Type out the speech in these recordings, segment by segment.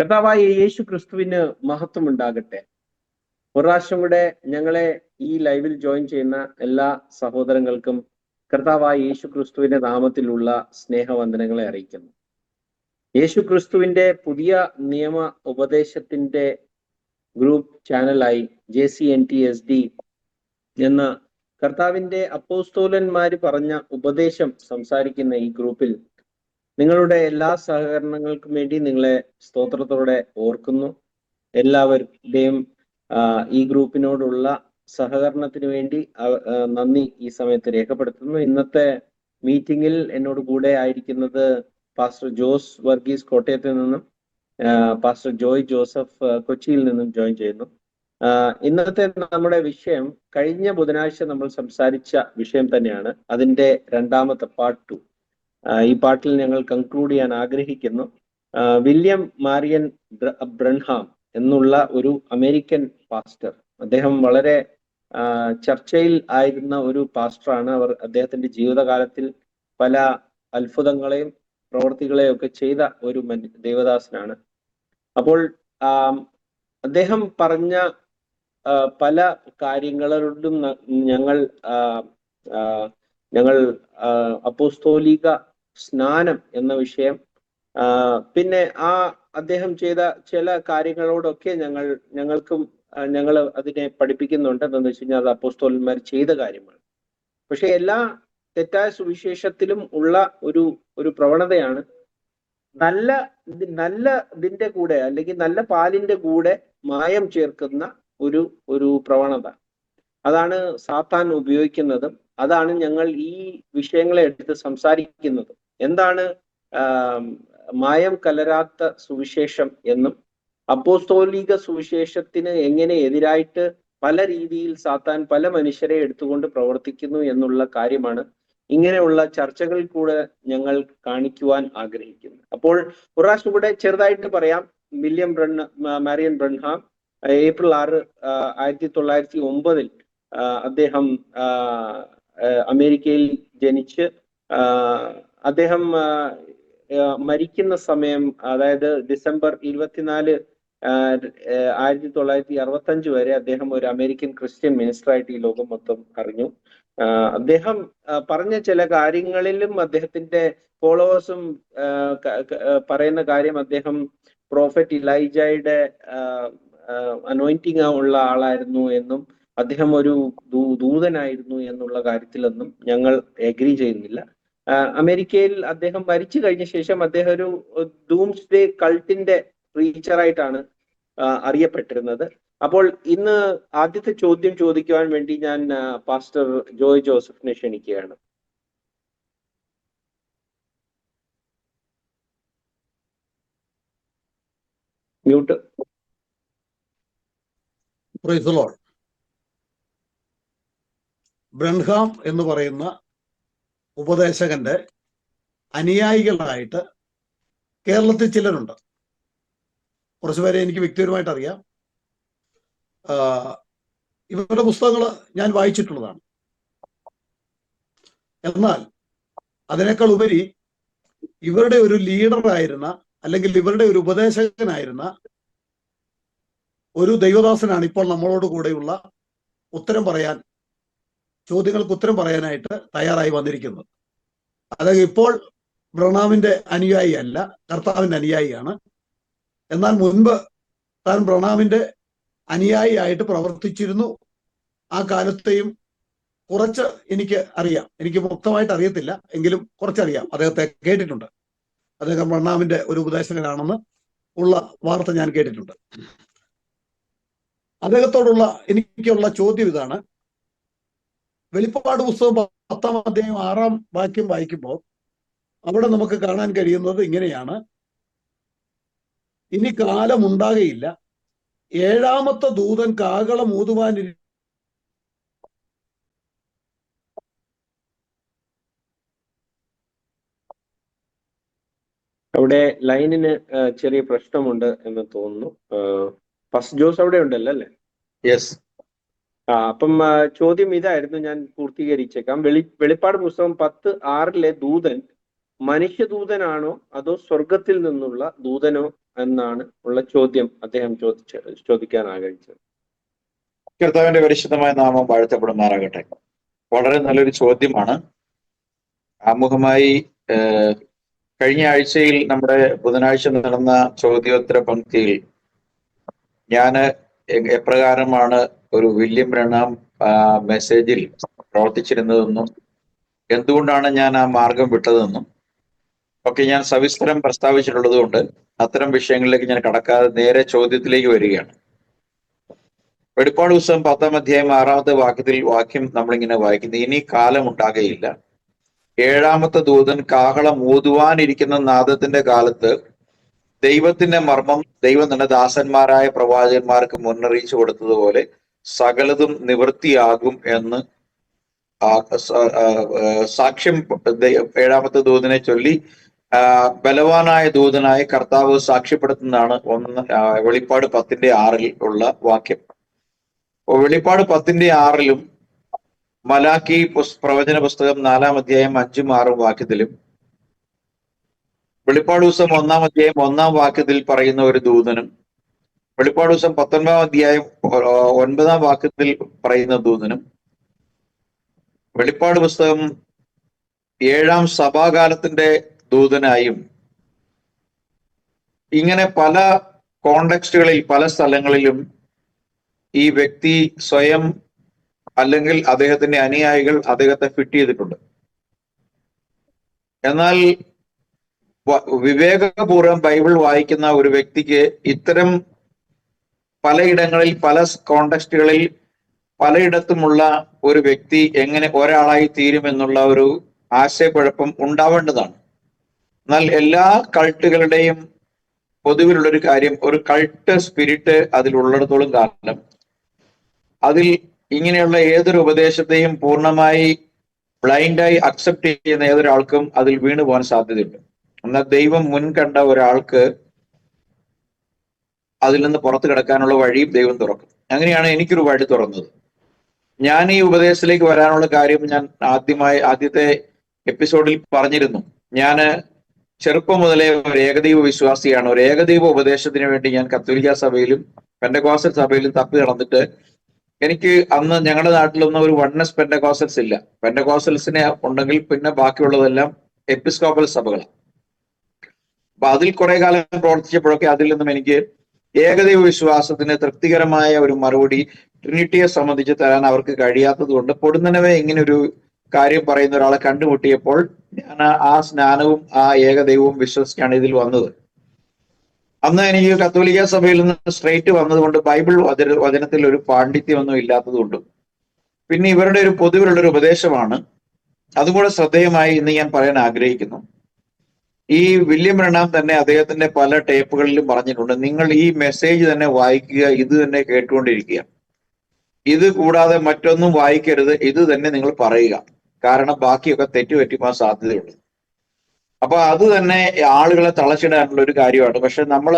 കർത്താവായ യേശു ക്രിസ്തുവിന് മഹത്വം ഉണ്ടാകട്ടെ. ഒരു പ്രാവശ്യം കൂടെ ഞങ്ങളെ ഈ ലൈവിൽ ജോയിൻ ചെയ്യുന്ന എല്ലാ സഹോദരങ്ങൾക്കും കർത്താവായ യേശു ക്രിസ്തുവിന്റെ നാമത്തിലുള്ള സ്നേഹവന്ദനങ്ങളെ അറിയിക്കുന്നു. യേശു ക്രിസ്തുവിന്റെ പുതിയ നിയമ ഉപദേശത്തിന്റെ ഗ്രൂപ്പ് ചാനലായി JCNTSD എന്ന കർത്താവിന്റെ അപ്പോസ്തോലന്മാര് പറഞ്ഞ ഉപദേശം സംസാരിക്കുന്ന ഈ ഗ്രൂപ്പിൽ നിങ്ങളുടെ എല്ലാ സഹകരണങ്ങൾക്കും വേണ്ടി നിങ്ങളെ സ്തോത്രത്തോടെ ഓർക്കുന്നു. എല്ലാവരുടെയും ഈ ഗ്രൂപ്പിനോടുള്ള സഹകരണത്തിന് വേണ്ടി നന്ദി ഈ സമയത്ത് രേഖപ്പെടുത്തുന്നു. ഇന്നത്തെ മീറ്റിംഗിൽ എന്നോട് കൂടെ ആയിരിക്കുന്നത് പാസ്റ്റർ ജോസ് വർഗീസ് കോട്ടയത്തിൽ നിന്നും പാസ്റ്റർ ജോയ് ജോസഫ് കൊച്ചിയിൽ നിന്നും ജോയിൻ ചെയ്യുന്നു. ഇന്നത്തെ നമ്മുടെ വിഷയം കഴിഞ്ഞ ബുധനാഴ്ച നമ്മൾ സംസാരിച്ച വിഷയം തന്നെയാണ്. അതിന്റെ രണ്ടാമത്തെ പാർട്ട് 2. ഈ പാട്ടിൽ ഞങ്ങൾ കൺക്ലൂഡ് ചെയ്യാൻ ആഗ്രഹിക്കുന്നു. വില്യം മാരിയൻ ബ്രൺഹാം എന്നുള്ള ഒരു അമേരിക്കൻ പാസ്റ്റർ, അദ്ദേഹം വളരെ ചർച്ചയിൽ ആയിരുന്ന ഒരു പാസ്റ്ററാണ്. അദ്ദേഹത്തിന്റെ ജീവിതകാലത്തിൽ പല അത്ഭുതങ്ങളെയും പ്രവർത്തികളെയും ഒക്കെ ചെയ്ത ഒരു ദേവദാസനാണ്. അപ്പോൾ അദ്ദേഹം പറഞ്ഞ പല കാര്യങ്ങളോടും ഞങ്ങൾ അപ്പോസ്തോലിക സ്നാനം എന്ന വിഷയം, പിന്നെ അദ്ദേഹം ചെയ്ത ചില കാര്യങ്ങളോടൊക്കെ ഞങ്ങൾ അതിനെ പഠിപ്പിക്കുന്നുണ്ട്. എന്താണെന്ന് വെച്ച് കഴിഞ്ഞാൽ അത് അപ്പോസ്തോലന്മാർ ചെയ്ത കാര്യമാണ്. പക്ഷെ എല്ലാ തെറ്റായ സുവിശേഷത്തിലും ഉള്ള ഒരു പ്രവണതയാണ് നല്ല ഇതിന്റെ കൂടെ അല്ലെങ്കിൽ നല്ല പാലിന്റെ കൂടെ മായം ചേർക്കുന്ന ഒരു പ്രവണത. അതാണ് സാത്താൻ ഉപയോഗിക്കുന്നതും അതാണ് ഞങ്ങൾ ഈ വിഷയങ്ങളെ എടുത്ത് സംസാരിക്കുന്നത്. എന്താണ് മായം കലരാത്ത സുവിശേഷം എന്നും അപ്പോസ്തോലിക സുവിശേഷത്തിന് എങ്ങനെ എതിരായിട്ട് പല രീതിയിൽ സാത്താൻ പല മനുഷ്യരെ എടുത്തുകൊണ്ട് പ്രവർത്തിക്കുന്നു എന്നുള്ള കാര്യമാണ് ഇങ്ങനെയുള്ള ചർച്ചകളിൽ കൂടെ ഞങ്ങൾ കാണിക്കുവാൻ ആഗ്രഹിക്കുന്നത്. അപ്പോൾ ഒരു പ്രാവശ്യം കൂടെ ചെറുതായിട്ട് പറയാം. വില്യം മാരിയൻ ബ്രൺഹാം ഏപ്രിൽ 6, 1909 അദ്ദേഹം അമേരിക്കയിൽ ജനിച്ച് അദ്ദേഹം മരിക്കുന്ന സമയം, അതായത് ഡിസംബർ 24, 1965 വരെ അദ്ദേഹം ഒരു അമേരിക്കൻ ക്രിസ്ത്യൻ മിനിസ്റ്ററായിട്ട് ഈ ലോകം മൊത്തം അറിഞ്ഞു. അദ്ദേഹം പറഞ്ഞ ചില കാര്യങ്ങളിലും അദ്ദേഹത്തിന്റെ ഫോളോവേഴ്സും പറയുന്ന കാര്യം, അദ്ദേഹം പ്രോഫറ്റ് ഇലൈജയുടെ അനോയിന്റിങ് ഉള്ള ആളായിരുന്നു എന്നും അദ്ദേഹം ഒരു ദൂതനായിരുന്നു എന്നുള്ള കാര്യത്തിലൊന്നും ഞങ്ങൾ എഗ്രി ചെയ്യുന്നില്ല. അമേരിക്കയിൽ അദ്ദേഹം മരിച്ചു കഴിഞ്ഞ ശേഷം അദ്ദേഹം ഒരു ഡൂംസ്ഡേ കൾട്ടിന്റെ പ്രീച്ചറായിട്ടാണ് അറിയപ്പെട്ടിരുന്നത്. അപ്പോൾ ഇന്ന് ആദ്യത്തെ ചോദ്യം ചോദിക്കുവാൻ വേണ്ടി ഞാൻ പാസ്റ്റർ ജോയ് ജോസഫിനെ ക്ഷണിക്കുകയാണ്. Mute. Price the Lord. Branham എന്ന് പറയുന്ന ഉപദേശകന്റെ അനുയായികളായിട്ട് കേരളത്തിൽ ചിലരുണ്ട്. കുറച്ചുപേരെ എനിക്ക് വ്യക്തിപരമായിട്ട് അറിയാം. ഇവരുടെ പുസ്തകങ്ങൾ ഞാൻ വായിച്ചിട്ടുള്ളതാണ്. എന്നാൽ അതിനേക്കാൾ ഉപരി ഇവരുടെ ഒരു ലീഡറായിരുന്ന അല്ലെങ്കിൽ ഇവരുടെ ഒരു ഉപദേശകനായിരുന്ന ഒരു ദൈവദാസനാണ് ഇപ്പോൾ നമ്മളോട് കൂടെയുള്ള ചോദ്യങ്ങൾക്ക് ഉത്തരം പറയാനായിട്ട് തയ്യാറായി വന്നിരിക്കുന്നത്. അതായത് ഇപ്പോൾ ബ്രണാമിന്റെ അനുയായി അല്ല, കർത്താവിന്റെ അനുയായിയാണ്. എന്നാൽ മുൻപ് താൻ ബ്രണാമിന്റെ അനുയായി ആയിട്ട് പ്രവർത്തിച്ചിരുന്നു. ആ കാലത്തെയും കുറച്ച് എനിക്ക് അറിയാം. എനിക്ക് മൊത്തമായിട്ട് അറിയത്തില്ല, എങ്കിലും കുറച്ചറിയാം. അദ്ദേഹത്തെ കേട്ടിട്ടുണ്ട്. അദ്ദേഹം ബ്രണാമിന്റെ ഒരു ഉപദേശകനാണെന്ന് ഉള്ള വാർത്ത ഞാൻ കേട്ടിട്ടുണ്ട്. അദ്ദേഹത്തോടുള്ള എനിക്കുള്ള ചോദ്യം ഇതാണ്. വെളിപ്പാട് പുസ്തകം 10-ാം അധ്യായം 6-ാം വാക്യം വായിക്കുമ്പോൾ അവിടെ നമുക്ക് കാണാൻ കഴിയുന്നത് ഇങ്ങനെയാണ്: ഇനി കാലമുണ്ടാകയില്ല, 7ാമത്തെ ദൂതൻ കാഹളം ഊതുവാൻ. അവിടെ ലൈനിന് ചെറിയ പ്രശ്നമുണ്ട് എന്ന് തോന്നുന്നു. ഫസ്റ്റ് ജോസ് അവിടെ ഉണ്ടല്ലോ അല്ലേ? യെസ്. അപ്പം ചോദ്യം ഇതായിരുന്നു, ഞാൻ പൂർത്തീകരിച്ചേക്കാം. വെളിപ്പാട് പുസ്തകം 10:6 ദൂതൻ മനുഷ്യദൂതനാണോ അതോ സ്വർഗത്തിൽ നിന്നുള്ള ദൂതനോ എന്നാണ് ഉള്ള ചോദ്യം അദ്ദേഹം ചോദിക്കാൻ ആഗ്രഹിച്ചത്. കർത്താവിന്റെ പരിശുദ്ധമായ നാമം വാഴ്ത്തപ്പെടുമാറാകട്ടെ. വളരെ നല്ലൊരു ചോദ്യമാണ്. ആമുഖമായി കഴിഞ്ഞ ആഴ്ചയിൽ നമ്മുടെ ബുധനാഴ്ച നടന്ന ചോദ്യോത്തര പങ്ക്തിയിൽ ഞാൻ എപ്രകാരമാണ് ഒരു വില്യം ബ്രണാം മെസ്സേജിൽ പ്രവർത്തിച്ചിരുന്നതെന്നും എന്തുകൊണ്ടാണ് ഞാൻ ആ മാർഗം വിട്ടതെന്നും ഒക്കെ ഞാൻ സവിസ്തരം പ്രസ്താവിച്ചിട്ടുള്ളത് കൊണ്ട് അത്തരം വിഷയങ്ങളിലേക്ക് ഞാൻ കടക്കാതെ നേരെ ചോദ്യത്തിലേക്ക് വരികയാണ്. വെളിപ്പാട് പുസ്തകം 10-ാം അധ്യായം 6-ാമത്തെ വാക്യം നമ്മളിങ്ങനെ വായിക്കുന്നു: ഇനി കാലം ഉണ്ടാകുകയില്ല, 7-ാമത്തെ ദൂതൻ കാഹളം ഊതുവാനിരിക്കുന്ന നാദത്തിന്റെ കാലത്ത് ദൈവത്തിന്റെ മർമ്മം ദൈവം തന്റെ ദാസന്മാരായ പ്രവാചകന്മാർക്ക് മുന്നറിയിച്ചു കൊടുത്തതുപോലെ സകലതും നിവൃത്തിയാകും എന്ന് സാക്ഷ്യം 7-ാമത്തെ ദൂതനെ ചൊല്ലി ബലവാനായ ദൂതനായ കർത്താവ് സാക്ഷ്യപ്പെടുത്തുന്നതാണ് വെളിപ്പാട് 10-6 ഉള്ള വാക്യം. വെളിപ്പാട് 10-6 മലാക്കി പ്രവചന പുസ്തകം 4-ാം അധ്യായം 5-6 വാക്യത്തിലും വെളിപ്പാട് പുസ്തകം 1-ാം അധ്യായം 1-ാം വാക്യത്തിൽ പറയുന്ന ഒരു ദൂതനും വെളിപ്പാട് പുസ്തകം 19-ാം അധ്യായം 9-ാം വാക്യത്തിൽ പറയുന്ന ദൂതനും വെളിപ്പാട് പുസ്തകം 7-ാം സഭാകാലത്തിന്റെ ദൂതനായും ഇങ്ങനെ പല കോണ്ടെക്സ്റ്റുകളിൽ പല സ്ഥലങ്ങളിലും ഈ വ്യക്തി സ്വയം അല്ലെങ്കിൽ അദ്ദേഹത്തിന്റെ അനുയായികൾ അദ്ദേഹത്തെ ഫിറ്റ് ചെയ്തിട്ടുണ്ട്. എന്നാൽ വിവേകപൂർവ്വം ബൈബിൾ വായിക്കുന്ന ഒരു വ്യക്തിക്ക് ഇത്തരം പലയിടങ്ങളിൽ പല കോണ്ടെക്സ്റ്റുകളിൽ പലയിടത്തുമുള്ള ഒരു വ്യക്തി എങ്ങനെ ഒരാളായി തീരുമെന്നുള്ള ഒരു ആശയക്കുഴപ്പം ഉണ്ടാവേണ്ടതാണ്. എന്നാൽ എല്ലാ കൾട്ടുകളുടെയും പൊതുവിലുള്ളൊരു കാര്യം, ഒരു കൾട്ട് സ്പിരിറ്റ് അതിലുള്ളിടത്തോളം കാലം അതിൽ ഇങ്ങനെയുള്ള ഏതൊരു ഉപദേശത്തെയും പൂർണ്ണമായി ബ്ലൈൻഡായി അക്സെപ്റ്റ് ചെയ്യുന്ന ഏതൊരാൾക്കും അതിൽ വീണു പോകാൻ സാധ്യതയുണ്ട്. എന്നാൽ ദൈവം മുൻകണ്ട ഒരാൾക്ക് അതിൽ നിന്ന് പുറത്തു കിടക്കാനുള്ള വഴിയും ദൈവം തുറക്കും. അങ്ങനെയാണ് എനിക്കൊരു വഴി തുറന്നത്. ഞാൻ ഈ ഉപദേശത്തിലേക്ക് വരാനുള്ള കാര്യം ഞാൻ ആദ്യത്തെ എപ്പിസോഡിൽ പറഞ്ഞിരുന്നു. ഞാൻ ചെറുപ്പം മുതലേ ഒരു ഏകദൈവ വിശ്വാസിയാണ്. ഒരു ഏകദൈവ ഉപദേശത്തിന് വേണ്ടി ഞാൻ കത്തോലിക്ക സഭയിലും പെന്തക്കോസ്റ്റൽ സഭയിലും തപ്പി നടന്നിട്ട് എനിക്ക് അന്ന് ഞങ്ങളുടെ നാട്ടിലൊന്നും ഒരു വൺനെസ് പെന്തക്കോസ്റ്റൽസ് ഇല്ല. പെന്തക്കോസ്റ്റൽസിനെ ഉണ്ടെങ്കിൽ പിന്നെ ബാക്കിയുള്ളതെല്ലാം എപ്പിസ്കോപ്പൽ സഭകളാണ്. അപ്പൊ അതിൽ കുറെ കാലം പ്രവർത്തിച്ചപ്പോഴൊക്കെ അതിൽ നിന്നും എനിക്ക് ഏകദൈവ വിശ്വാസത്തിന് തൃപ്തികരമായ ഒരു മറുപടി ട്രിനിറ്റിയെ സംബന്ധിച്ച് തരാൻ അവർക്ക് കഴിയാത്തത് കൊണ്ട് പൊടുന്നനവേ ഇങ്ങനെ ഒരു കാര്യം പറയുന്ന ഒരാളെ കണ്ടുമുട്ടിയപ്പോൾ ഞാൻ ആ സ്നാനവും ആ ഏകദൈവവും വിശ്വസിച്ചാണ് ഇതിൽ വന്നത്. അന്ന് എനിക്ക് കത്തോലിക്ക സഭയിൽ നിന്ന് സ്ട്രേറ്റ് വന്നതുകൊണ്ട് ബൈബിൾ വചനത്തിൽ ഒരു പാണ്ഡിത്യമൊന്നും ഇല്ലാത്തത് കൊണ്ടും പിന്നെ ഇവരുടെ ഒരു പൊതുവിലുള്ള ഒരു ഉപദേശമാണ്. അതും കൂടെ ശ്രദ്ധേയമായി ഇന്ന് ഞാൻ പറയാൻ ആഗ്രഹിക്കുന്നു. ഈ വില്യം ബ്രണാം തന്നെ അദ്ദേഹത്തിന്റെ പല ടേപ്പുകളിലും പറഞ്ഞിട്ടുണ്ട്, നിങ്ങൾ ഈ മെസ്സേജ് തന്നെ വായിക്കുക, ഇത് തന്നെ കേട്ടുകൊണ്ടിരിക്കുക, ഇത് കൂടാതെ മറ്റൊന്നും വായിക്കരുത്, ഇത് തന്നെ നിങ്ങൾ പറയുക, കാരണം ബാക്കിയൊക്കെ തെറ്റുപറ്റിപ്പോകാൻ സാധ്യതയുണ്ട്. അപ്പൊ അത് തന്നെ ആളുകളെ തളച്ചിടാനുള്ള ഒരു കാര്യമാണ്. പക്ഷെ നമ്മൾ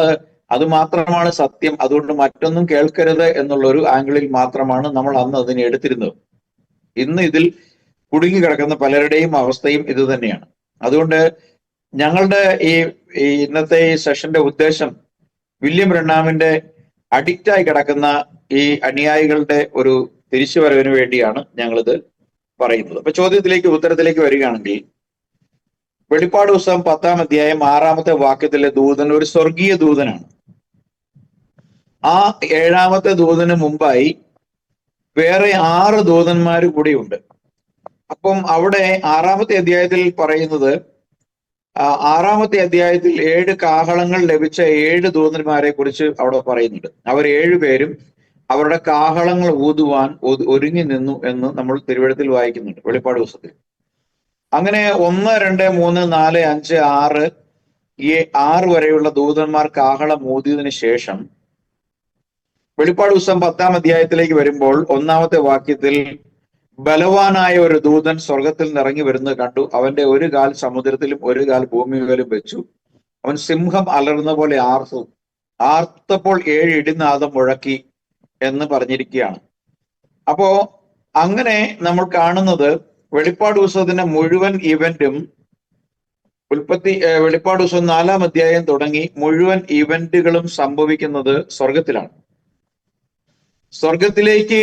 അത് മാത്രമാണ് സത്യം, അതുകൊണ്ട് മറ്റൊന്നും കേൾക്കരുത് എന്നുള്ള ഒരു ആംഗിളിൽ മാത്രമാണ് നമ്മൾ അന്ന് അതിനെ എടുത്തിരുന്നത്. ഇന്ന് ഇതിൽ കുടുങ്ങി കിടക്കുന്ന പലരുടെയും അവസ്ഥയും ഇത് തന്നെയാണ്. അതുകൊണ്ട് ഞങ്ങളുടെ ഈ ഇന്നത്തെ ഈ സെഷന്റെ ഉദ്ദേശം വില്യം ബ്രണാമിന്റെ അഡിക്റ്റായി കിടക്കുന്ന ഈ അനുയായികളുടെ ഒരു തിരിച്ചുവരവിന് വേണ്ടിയാണ് ഞങ്ങളിത് പറയുന്നത്. അപ്പൊ ഉത്തരത്തിലേക്ക് വരികയാണെങ്കിൽ, വെളിപ്പാട് പുസ്തകം 10-ാം അധ്യായം 6-ാമത്തെ വാക്യത്തിലെ ദൂതൻ ഒരു സ്വർഗീയ ദൂതനാണ്. ആ 7-ാമത്തെ ദൂതന് മുമ്പായി വേറെ 6 ദൂതന്മാർ കൂടിയുണ്ട്. അപ്പം അവിടെ 6-ാമത്തെ അധ്യായത്തിൽ പറയുന്നത്, 6-ാമത്തെ അധ്യായത്തിൽ 7 കാഹളങ്ങൾ ലഭിച്ച 7 ദൂതന്മാരെ കുറിച്ച് അവിടെ പറയുന്നുണ്ട്. അവർ 7 പേരും അവരുടെ കാഹളങ്ങൾ ഊതുവാൻ ഒരുങ്ങി നിന്നു എന്ന് നമ്മൾ തിരുവെഴുത്തിൽ വായിക്കുന്നുണ്ട്, വെളിപ്പാട് പുസ്തകത്തിൽ. അങ്ങനെ 1, 2, 3, 4, 5, 6 ഈ 6 വരെയുള്ള ദൂതന്മാർ കാഹളം ഊതിയതിനു ശേഷം വെളിപ്പാട് പുസ്തകം 10-ാം അധ്യായത്തിലേക്ക് വരുമ്പോൾ 1-ാമത്തെ വാക്യത്തിൽ ബലവാനായ ഒരു ദൂതൻ സ്വർഗത്തിൽ നിറങ്ങി വരുന്നത് കണ്ടു. അവന്റെ ഒരു കാൽ സമുദ്രത്തിലും ഒരു കാൽ ഭൂമിയിലും വെച്ചു. അവൻ സിംഹം അലറുന്ന പോലെ ആർത്തപ്പോൾ 7 ഇടിനാദം മുഴക്കി എന്ന് പറഞ്ഞിരിക്കുകയാണ്. അപ്പോ അങ്ങനെ നമ്മൾ കാണുന്നത് വെളിപ്പാട് പുസ്തകത്തിന്റെ മുഴുവൻ ഇവന്റും വെളിപ്പാട് ദിവസം 4-ാം അധ്യായം തുടങ്ങി മുഴുവൻ ഇവന്റുകളും സംഭവിക്കുന്നത് സ്വർഗത്തിലാണ്. സ്വർഗത്തിലേക്ക്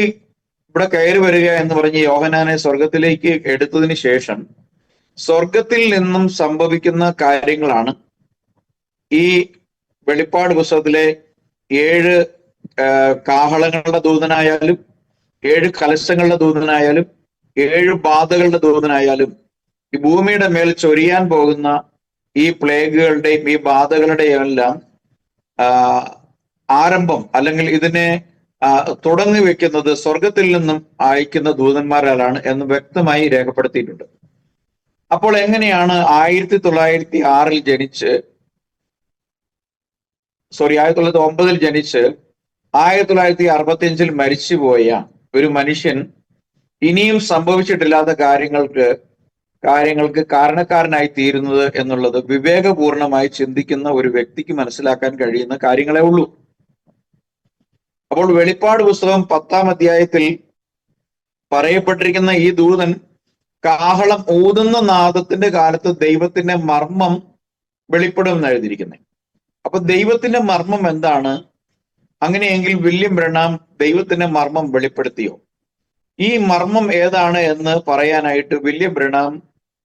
ഇവിടെ കയറി വരിക എന്ന് പറഞ്ഞ് യോഹന്നാനെ സ്വർഗത്തിലേക്ക് എടുത്തതിന് ശേഷം സ്വർഗത്തിൽ നിന്നും സംഭവിക്കുന്ന കാര്യങ്ങളാണ് ഈ വെളിപ്പാട് പുസ്തകത്തിലെ 7 കാഹളങ്ങളുടെ ദൂതനായാലും 7 കലശങ്ങളുടെ ദൂതനായാലും 7 ബാധകളുടെ ദൂതനായാലും ഈ ഭൂമിയുടെ മേൽ ചൊരിയാൻ പോകുന്ന ഈ പ്ലേഗുകളുടെയും ഈ ബാധകളുടെയും എല്ലാം ആരംഭം അല്ലെങ്കിൽ ഇതിനെ തുടങ്ങി വെക്കുന്നത് സ്വർഗത്തിൽ നിന്നും അയക്കുന്ന ദൂതന്മാരാലാണ് എന്ന് വ്യക്തമായി രേഖപ്പെടുത്തിയിട്ടുണ്ട്. അപ്പോൾ എങ്ങനെയാണ് 1909 ജനിച്ച് 1965 മരിച്ചുപോയ ഒരു മനുഷ്യൻ ഇനിയും സംഭവിച്ചിട്ടില്ലാത്ത കാര്യങ്ങൾക്ക് കാരണക്കാരനായി തീരുന്നത് എന്നുള്ളത് വിവേകപൂർണമായി ചിന്തിക്കുന്ന ഒരു വ്യക്തിക്ക് മനസ്സിലാക്കാൻ കഴിയുന്ന കാര്യങ്ങളേ ഉള്ളൂ. അപ്പോൾ വെളിപ്പാട് പുസ്തകം 10-ാം അധ്യായത്തിൽ പറയപ്പെട്ടിരിക്കുന്ന ഈ ദൂതൻ കാഹളം ഊതുന്ന നാദത്തിന്റെ കാലത്ത് ദൈവത്തിന്റെ മർമ്മം വെളിപ്പെടും എന്ന് എഴുതിയിരിക്കുന്നത്. അപ്പൊ ദൈവത്തിന്റെ മർമ്മം എന്താണ്? അങ്ങനെയെങ്കിൽ വില്യം ബ്രണാം ദൈവത്തിന്റെ മർമ്മം വെളിപ്പെടുത്തിയോ? ഈ മർമ്മം ഏതാണ് എന്ന് പറയാനായിട്ട് വില്യം ബ്രണാം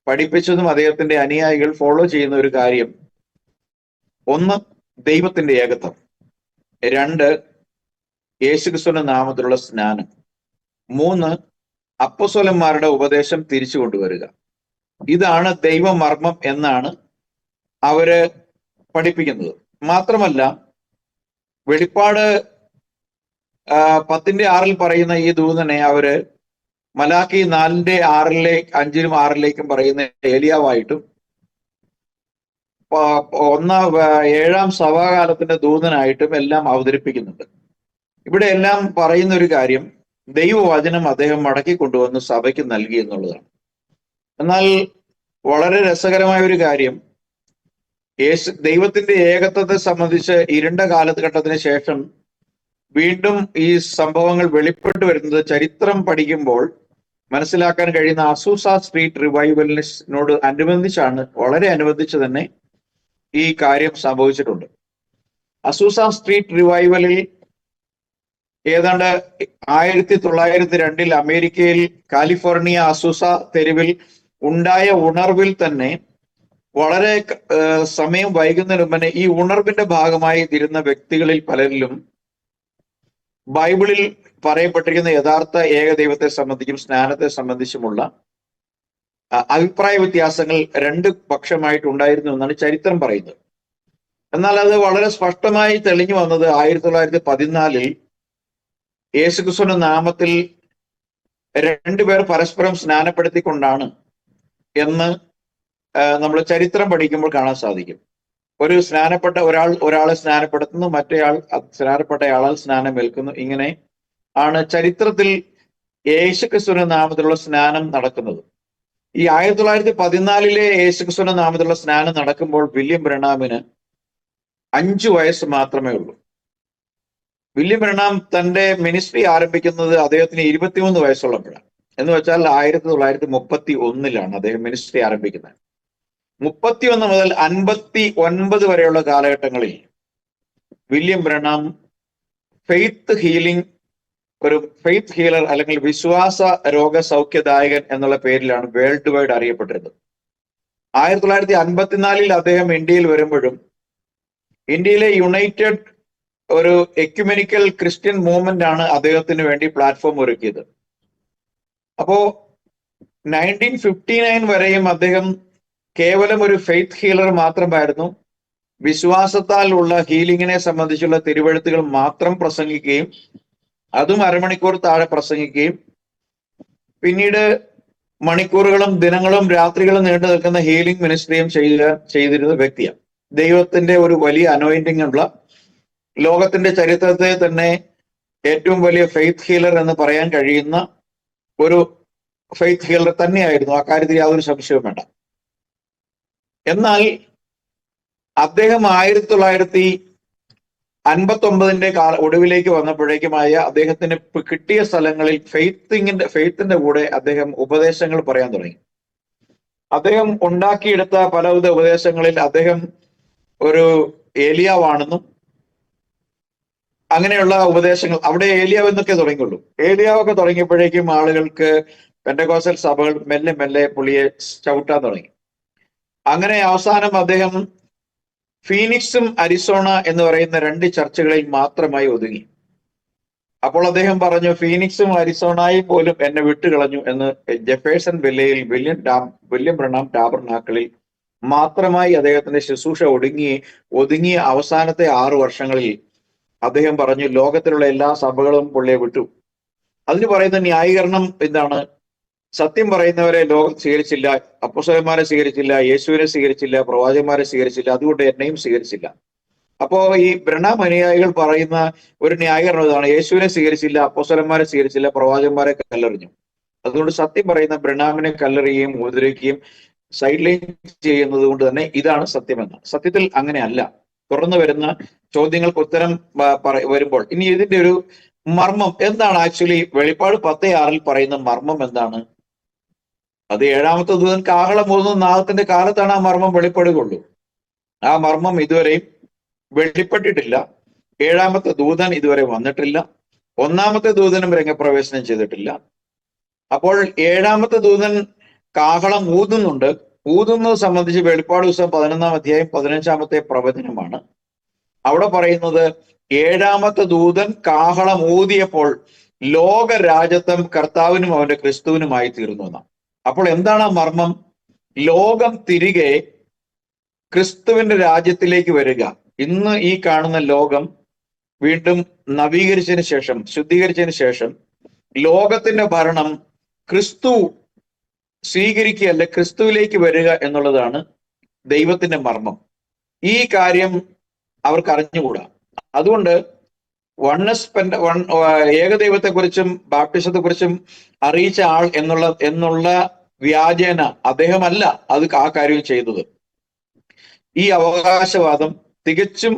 പഠിപ്പിച്ചതും അദ്ദേഹത്തിന്റെ അനുയായികൾ ഫോളോ ചെയ്യുന്ന ഒരു കാര്യം, 1 ദൈവത്തിന്റെ ഏകത്വം, 2 യേശുക്രിസ്തുവിന്റെ നാമത്തിലുള്ള സ്നാനം, 3 അപ്പോസ്തലന്മാരുടെ ഉപദേശം തിരിച്ചു കൊണ്ടുവരിക. ഇതാണ് ദൈവമർമ്മം എന്നാണ് അവര് പഠിപ്പിക്കുന്നത്. മാത്രമല്ല വെളിപ്പാട് 10-ന്റെ 6 പറയുന്ന ഈ ദൂതനെ അവര് മലാക്കി 4-ന്റെ 5-ലും 6-ലേക്കും പറയുന്ന ഏലിയാവായിട്ടും 7-ാം സഭാകാലത്തിന്റെ ദൂതനായിട്ടും എല്ലാം അവതരിപ്പിക്കുന്നുണ്ട്. ഇവിടെ എല്ലാം പറയുന്ന ഒരു കാര്യം, ദൈവവചനം അദ്ദേഹം മടക്കി കൊണ്ടുവന്ന് സഭയ്ക്ക് നൽകി എന്നുള്ളതാണ്. എന്നാൽ വളരെ രസകരമായ ഒരു കാര്യം, ദൈവത്തിന്റെ ഏകത്വത്തെ സംബന്ധിച്ച് ഇരുണ്ട കാലഘട്ടത്തിന് ശേഷം വീണ്ടും ഈ സംഭവങ്ങൾ വെളിപ്പെട്ടു വരുന്നത് ചരിത്രം പഠിക്കുമ്പോൾ മനസ്സിലാക്കാൻ കഴിയുന്ന അസൂസ സ്ട്രീറ്റ് റിവൈവലിനോട് അനുബന്ധിച്ചാണ്, വളരെ അനുബന്ധിച്ച് തന്നെ ഈ കാര്യം സംഭവിച്ചിട്ടുണ്ട്. അസൂസ സ്ട്രീറ്റ് റിവൈവലിൽ ഏതാണ്ട് 1902 അമേരിക്കയിൽ കാലിഫോർണിയ അസൂസ തെരുവിൽ ഉണ്ടായ ഉണർവിൽ തന്നെ വളരെ സമയം വൈകുന്നതിന് മുമ്പേ ഈ ഉണർവിന്റെ ഭാഗമായി ഇരുന്ന വ്യക്തികളിൽ പലരിലും ബൈബിളിൽ പറയപ്പെട്ടിരിക്കുന്ന യഥാർത്ഥ ഏകദൈവത്തെ സംബന്ധിച്ചും സ്നാനത്തെ സംബന്ധിച്ചുമുള്ള അഭിപ്രായ വ്യത്യാസങ്ങൾ 2 പക്ഷമായിട്ടുണ്ടായിരുന്നു എന്നാണ് ചരിത്രം പറയുന്നത്. എന്നാൽ അത് വളരെ സ്പഷ്ടമായി തെളിഞ്ഞു വന്നത് 1914 യേശുക്രിസ്തുവിന്റെ നാമത്തിൽ 2 പേർ പരസ്പരം സ്നാനപ്പെടുത്തിക്കൊണ്ടാണ് എന്ന് നമ്മൾ ചരിത്രം പഠിക്കുമ്പോൾ കാണാൻ സാധിക്കും. ഒരു സ്നാനപ്പെട്ട ഒരാളെ സ്നാനപ്പെടുത്തുന്നു, മറ്റേയാൾ സ്നാനപ്പെട്ടയാളാൽ സ്നാനമേൽക്കുന്നു. ഇങ്ങനെ ആണ് ചരിത്രത്തിൽ യേശുക്രിസ്തുവിന്റെ നാമത്തിലുള്ള സ്നാനം നടക്കുന്നത്. ഈ 1914 യേശുക്രിസ്തുവിന്റെ നാമത്തിലുള്ള സ്നാനം നടക്കുമ്പോൾ വില്യം ബ്രണാമിന് 5 വയസ്സ് മാത്രമേ ഉള്ളൂ. വില്യം ബ്രണാം തന്റെ മിനിസ്ട്രി ആരംഭിക്കുന്നത് അദ്ദേഹത്തിന് 23 വയസ്സുള്ളപ്പോഴാണ്. എന്ന് വെച്ചാൽ 1931 അദ്ദേഹം മിനിസ്ട്രി ആരംഭിക്കുന്നത്. 31 മുതൽ 59 വരെയുള്ള കാലഘട്ടങ്ങളിൽ വില്യം ബ്രണാം ഫെയ്ത്ത് ഹീലർ അല്ലെങ്കിൽ വിശ്വാസ രോഗസൗഖ്യദായകൻ എന്നുള്ള പേരിലാണ് വേൾഡ് വൈഡ് അറിയപ്പെട്ടിരുന്നത്. 1954 അദ്ദേഹം ഇന്ത്യയിൽ വരുമ്പോഴും ഇന്ത്യയിലെ യുണൈറ്റഡ് ഒരു എക്യുമെനിക്കൽ ക്രിസ്ത്യൻ മൂവ്മെന്റ് ആണ് അദ്ദേഹത്തിന് വേണ്ടി പ്ലാറ്റ്ഫോം ഒരുക്കിയത്. അപ്പോ 1959 വരെയും അദ്ദേഹം കേവലം ഒരു ഫെയ്ത്ത് ഹീലർ മാത്രമായിരുന്നു. വിശ്വാസത്താൽ ഉള്ള ഹീലിങ്ങിനെ സംബന്ധിച്ചുള്ള തിരുവെഴുത്തുകൾ മാത്രം പ്രസംഗിക്കുകയും അതും അരമണിക്കൂർ താഴെ പ്രസംഗിക്കുകയും പിന്നീട് മണിക്കൂറുകളും ദിനങ്ങളും രാത്രികളും നീണ്ടു നിൽക്കുന്ന ഹീലിംഗ് മിനിസ്ട്രിയും ചെയ്തിരുന്ന വ്യക്തിയാണ്. ദൈവത്തിന്റെ ഒരു വലിയ അനോയിന്റിംഗ് ഉള്ള, ലോകത്തിന്റെ ചരിത്രത്തെ തന്നെ ഏറ്റവും വലിയ ഫെയ്ത്ത് ഹീലർ എന്ന് പറയാൻ കഴിയുന്ന ഒരു ഫെയ്ത്ത് ഹീലർ തന്നെയായിരുന്നു. ആ കാര്യത്തിൽ യാതൊരു സംശയവും വേണ്ട. എന്നാൽ അദ്ദേഹം 1959 ഒടുവിലേക്ക് വന്നപ്പോഴേക്കുമായ അദ്ദേഹത്തിന് കിട്ടിയ സ്ഥലങ്ങളിൽ ഫെയ്ത്തിന്റെ കൂടെ അദ്ദേഹം ഉപദേശങ്ങൾ പറയാൻ തുടങ്ങി. അദ്ദേഹം ഉണ്ടാക്കിയെടുത്ത പലവിധ ഉപദേശങ്ങളിൽ അദ്ദേഹം ഒരു ഏലിയാവാണെന്നും അങ്ങനെയുള്ള ഉപദേശങ്ങൾ അവിടെ ഏലിയാവ് എന്നൊക്കെ തുടങ്ങിയുള്ളൂ. ഏലിയാവൊക്കെ തുടങ്ങിയപ്പോഴേക്കും ആളുകൾക്ക് പെന്തക്കോസ്തൽ സഭകൾ മെല്ലെ മെല്ലെ പുള്ളിയെ ചവിട്ടാൻ തുടങ്ങി. അങ്ങനെ അവസാനം അദ്ദേഹം ഫീനിക്സും അരിസോണ എന്ന് പറയുന്ന 2 ചർച്ചുകളിൽ മാത്രമായി ഒതുങ്ങി. അപ്പോൾ അദ്ദേഹം പറഞ്ഞു, ഫീനിക്സും അരിസോണയും പോലും എന്നെ വിട്ടുകളഞ്ഞു എന്ന്. ജെഫേഴ്സൺ വില്ലയിൽ വില്യം ബ്രണാം ടാബർനാക്കിളിൽ മാത്രമായി അദ്ദേഹത്തിന്റെ ശുശ്രൂഷ ഒതുങ്ങിയ അവസാനത്തെ 6 വർഷങ്ങളിൽ അദ്ദേഹം പറഞ്ഞു, ലോകത്തിലുള്ള എല്ലാ സഭകളും പുള്ളിയെ വിട്ടു. അതിന് പറയുന്ന ന്യായീകരണം എന്താണ്? സത്യം പറയുന്നവരെ ലോകം സ്വീകരിച്ചില്ല, അപ്പോസ്തലന്മാരെ സ്വീകരിച്ചില്ല, യേശുവിനെ സ്വീകരിച്ചില്ല, പ്രവാചകന്മാരെ സ്വീകരിച്ചില്ല, അതുകൊണ്ട് എന്നെയും സ്വീകരിച്ചില്ല. അപ്പോ ഈ ബ്രണാം അനുയായികൾ പറയുന്ന ഒരു ന്യായീകരണം ഇതാണ്: യേശുവിനെ സ്വീകരിച്ചില്ല, അപ്പോസ്തലന്മാരെ സ്വീകരിച്ചില്ല, പ്രവാചകന്മാരെ കല്ലെറിഞ്ഞു, അതുകൊണ്ട് സത്യം പറയുന്ന ബ്രണാമിനെ കല്ലെറിയുകയും ഉപദ്രവിക്കുകയും സൈഡ് ലൈൻ ചെയ്യുന്നത് കൊണ്ട് തന്നെ ഇതാണ് സത്യമെന്ന്. സത്യത്തിൽ അങ്ങനെയല്ല. തുറന്നു വരുന്ന ചോദ്യങ്ങൾക്ക് ഉത്തരം വരുമ്പോൾ ഇനി ഇതിന്റെ ഒരു മർമ്മം എന്താണ്? ആക്ച്വലി വെളിപ്പാട് 10:6 പറയുന്ന മർമ്മം എന്താണ്? അത് 7-ാമത്തെ ദൂതൻ കാഹളം ഊതുന്ന നാദത്തിന്റെ കാലത്താണ് ആ മർമ്മം വെളിപ്പെടുകയുള്ളൂ. ആ മർമ്മം ഇതുവരെയും വെളിപ്പെട്ടിട്ടില്ല. 7-ാമത്തെ ദൂതൻ ഇതുവരെ വന്നിട്ടില്ല. 1-ാമത്തെ ദൂതനും രംഗപ്രവേശനം ചെയ്തിട്ടില്ല. അപ്പോൾ 7-ാമത്തെ ദൂതൻ കാഹളം ഊതുന്നുണ്ട്. ഊതുന്നത് സംബന്ധിച്ച് വെളിപ്പാട് പുസ്തകം 11-ാം അധ്യായം 15-ാമത്തെ പ്രവചനമാണ്. അവിടെ പറയുന്നത് 7-ാമത്തെ ദൂതൻ കാഹളം ഊതിയപ്പോൾ ലോകരാജത്വം കർത്താവിനും അവന്റെ ക്രിസ്തുവിനുമായി തീർന്നു എന്നാണ്. അപ്പോൾ എന്താണ് ആ മർമ്മം? ലോകം തിരികെ ക്രിസ്തുവിന്റെ രാജ്യത്തിലേക്ക് വരിക. ഇന്ന് ഈ കാണുന്ന ലോകം വീണ്ടും നവീകരിച്ചതിന് ശേഷം, ശുദ്ധീകരിച്ചതിന് ശേഷം ലോകത്തിന്റെ ഭരണം ക്രിസ്തു സ്വീകരിക്കുകയല്ല, ക്രിസ്തുവിലേക്ക് വരിക എന്നുള്ളതാണ് ദൈവത്തിന്റെ മർമ്മം. ഈ കാര്യം അവർക്ക് അറിഞ്ഞുകൂടാ. അതുകൊണ്ട് ഏകദൈവത്തെക്കുറിച്ചും ബാപ്റ്റിസത്തെക്കുറിച്ചും അറിയിച്ച ആൾ എന്നുള്ള വ്യാജേന അദ്ദേഹമല്ല ആ കാര്യം ചെയ്തത്. ഈ അവകാശവാദം തികച്ചും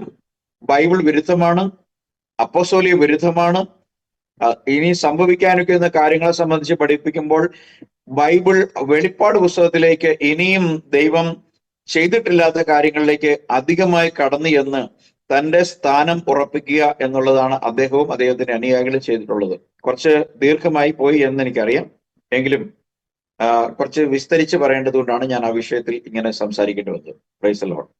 ബൈബിൾ വിരുദ്ധമാണ്, അപ്പോസ്തോലിക വിരുദ്ധമാണ്. ഇനി സംഭവിക്കാനിരിക്കുന്ന കാര്യങ്ങളെ സംബന്ധിച്ച് പഠിപ്പിക്കുമ്പോൾ ബൈബിൾ വെളിപ്പാട് പുസ്തകത്തിലേക്ക് ഇനിയും ദൈവം ചെയ്തിട്ടില്ലാത്ത കാര്യങ്ങളിലേക്ക് അധികമായി കടന്നു എന്ന് തന്റെ സ്ഥാനം ഉറപ്പിക്കുക എന്നുള്ളതാണ് അദ്ദേഹവും അദ്ദേഹത്തിന്റെ അനുയായികളും ചെയ്തിട്ടുള്ളത്. കുറച്ച് ദീർഘമായി പോയി എന്ന് എനിക്കറിയാം, എങ്കിലും കുറച്ച് വിസ്തരിച്ച് പറയേണ്ടതുകൊണ്ടാണ് ഞാൻ ആ വിഷയത്തിൽ ഇങ്ങനെ സംസാരിക്കേണ്ടി വന്നത്. Price the Lord.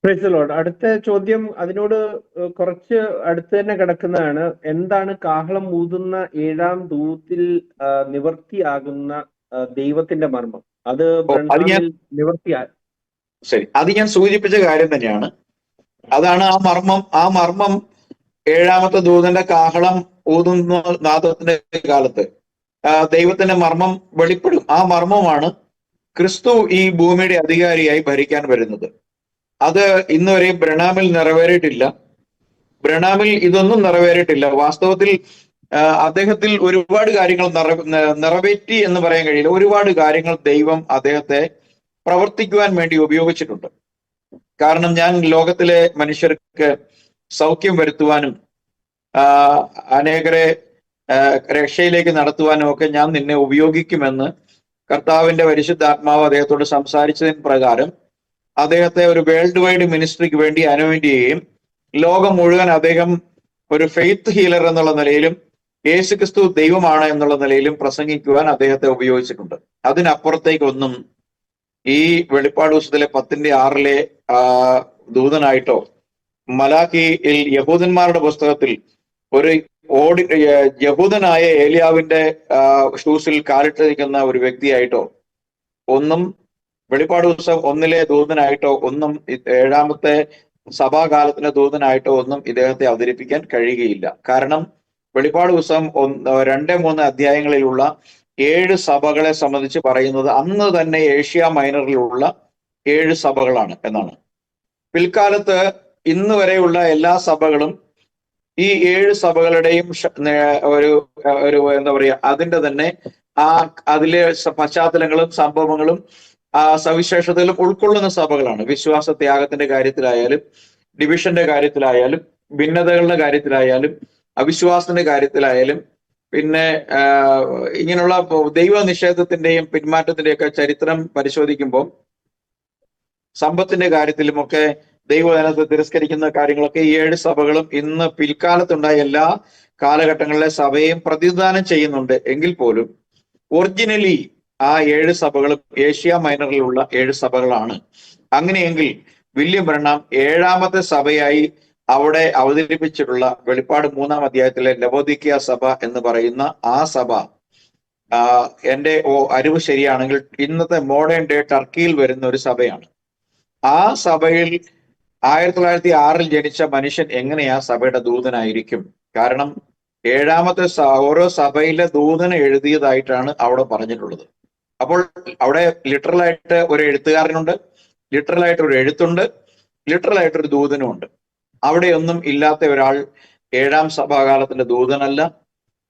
Price the Lord. അടുത്ത ചോദ്യം അതിനോട് കുറച്ച് അടുത്ത് തന്നെ കിടക്കുന്നതാണ്. എന്താണ് കാഹളം ഊതുന്ന 7-ാം ദൂതിൽ നിവർത്തിയാകുന്ന ദൈവത്തിന്റെ മർമ്മം? അത് ശരി, അത് ഞാൻ സൂചിപ്പിച്ച കാര്യം തന്നെയാണ്. അതാണ് ആ മർമ്മം. ആ മർമ്മം 7-ാമത്തെ ദൂതന്റെ കാഹളം ഊതുന്ന നാദത്തിന്റെ കാലത്ത് ദൈവത്തിന്റെ മർമ്മം വെളിപ്പെടും. ആ മർമ്മമാണ് ക്രിസ്തു ഈ ഭൂമിയുടെ അധികാരിയായി ഭരിക്കാൻ വരുന്നത്. അത് ഇന്ന് വരെ ബ്രണാമിൽ നിറവേറിയിട്ടില്ല. ബ്രണാമിൽ ഇതൊന്നും നിറവേറിയിട്ടില്ല. വാസ്തവത്തിൽ അദ്ദേഹത്തിൽ ഒരുപാട് കാര്യങ്ങൾ നിറവേറ്റി എന്ന് പറയാൻ കഴിയില്ല. ഒരുപാട് കാര്യങ്ങൾ ദൈവം അദ്ദേഹത്തെ പ്രവർത്തിക്കുവാൻ വേണ്ടി ഉപയോഗിച്ചിട്ടുണ്ട്. കാരണം ഞാൻ ലോകത്തിലെ മനുഷ്യർക്ക് സൗഖ്യം വരുത്തുവാനും അനേകരെ രക്ഷയിലേക്ക് നടത്തുവാനും ഒക്കെ ഞാൻ നിന്നെ ഉപയോഗിക്കുമെന്ന് കർത്താവിന്റെ പരിശുദ്ധാത്മാവ് അദ്ദേഹത്തോട് സംസാരിച്ചതിന് പ്രകാരം അദ്ദേഹത്തെ ഒരു വേൾഡ് വൈഡ് മിനിസ്ട്രിക്ക് വേണ്ടി അനോയിന്റ് ചെയ്യുകയും ലോകം മുഴുവൻ അദ്ദേഹം ഒരു ഫെയ്ത്ത് ഹീലർ എന്നുള്ള നിലയിലും യേശുക്രിസ്തു ദൈവമാണ് എന്നുള്ള നിലയിലും പ്രസംഗിക്കുവാൻ അദ്ദേഹത്തെ ഉപയോഗിച്ചിട്ടുണ്ട്. അതിനപ്പുറത്തേക്കൊന്നും ഈ വെളിപ്പാട് പുസ്തകത്തിലെ 10:6 ദൂതനായിട്ടോ മലാഖിയിൽ യഹൂദന്മാരുടെ പുസ്തകത്തിൽ ഒരു യഹൂദനായ ഏലിയാവിന്റെ ഷൂസിൽ കാലിട്ടിരിക്കുന്ന ഒരു വ്യക്തിയായിട്ടോ ഒന്നും, വെളിപ്പാട് പുസ്തകം 1-ലെ ദൂതനായിട്ടോ ഒന്നും, 7-ാമത്തെ സഭാകാലത്തിന്റെ ദൂതനായിട്ടോ ഒന്നും ഇദ്ദേഹത്തെ അവതരിപ്പിക്കാൻ കഴിയുകയില്ല. കാരണം വെളിപ്പാട് പുസ്തകം 2-3 അധ്യായങ്ങളിലുള്ള 7 സഭകളെ സംബന്ധിച്ച് പറയുന്നത് അന്ന് തന്നെ ഏഷ്യ മൈനറിലുള്ള 7 സഭകളാണ് എന്നാണ്. പിൽക്കാലത്ത് ഇന്ന് വരെയുള്ള എല്ലാ സഭകളും ഈ 7 സഭകളുടെയും ഒരു എന്താ പറയുക, അതിന്റെ തന്നെ അതിലെ പശ്ചാത്തലങ്ങളും സംഭവങ്ങളും സവിശേഷതകളും ഉൾക്കൊള്ളുന്ന സഭകളാണ്. വിശ്വാസ ത്യാഗത്തിന്റെ കാര്യത്തിലായാലും, ഡിവിഷന്റെ കാര്യത്തിലായാലും, ഭിന്നതകളുടെ കാര്യത്തിലായാലും, അവിശ്വാസത്തിന്റെ കാര്യത്തിലായാലും, പിന്നെ ഇങ്ങനെയുള്ള ദൈവ നിഷേധത്തിന്റെയും പിന്മാറ്റത്തിന്റെയും ഒക്കെ ചരിത്രം പരിശോധിക്കുമ്പോൾ സമ്പത്തിന്റെ കാര്യത്തിലുമൊക്കെ ദൈവജനത്തെ തിരസ്കരിക്കുന്ന കാര്യങ്ങളൊക്കെ ഈ 7 സഭകളും ഇന്ന് പിൽക്കാലത്തുണ്ടായ എല്ലാ കാലഘട്ടങ്ങളിലെ സഭയും പ്രതിനിധാനം ചെയ്യുന്നുണ്ട്. എങ്കിൽ പോലും ഒറിജിനലി ആ 7 സഭകളും ഏഷ്യ മൈനറിലുള്ള 7 സഭകളാണ്. അങ്ങനെയെങ്കിൽ വില്യം ബ്രണ്ണാം 7ാമത്തെ സഭയായി അവിടെ അവതരിപ്പിച്ചിട്ടുള്ള വെളിപ്പാട് 3-ാം അധ്യായത്തിലെ ലവോദിക്കിയ സഭ എന്ന് പറയുന്ന ആ സഭ എന്റെ അറിവ് ശരിയാണെങ്കിൽ ഇന്നത്തെ മോഡേൺ ഡേ ടർക്കിയിൽ വരുന്ന ഒരു സഭയാണ്. ആ സഭയിൽ 1906 ജനിച്ച മനുഷ്യൻ എങ്ങനെയാ സഭയുടെ ദൂതനായിരിക്കും? കാരണം 7ാമത്തെ ഓരോ സഭയിലെ ദൂതന് എഴുതിയതായിട്ടാണ് അവിടെ പറഞ്ഞിട്ടുള്ളത്. അപ്പോൾ അവിടെ ലിറ്ററലായിട്ട് ഒരു എഴുത്തുകാരനുണ്ട്, ലിറ്ററലായിട്ട് ഒരു എഴുത്തുണ്ട്, ലിറ്ററലായിട്ട് ഒരു ദൂതനും ഉണ്ട്. അവിടെയൊന്നും ഇല്ലാത്ത ഒരാൾ 7ാം സഭാകാലത്തിന്റെ ദൂതനല്ല.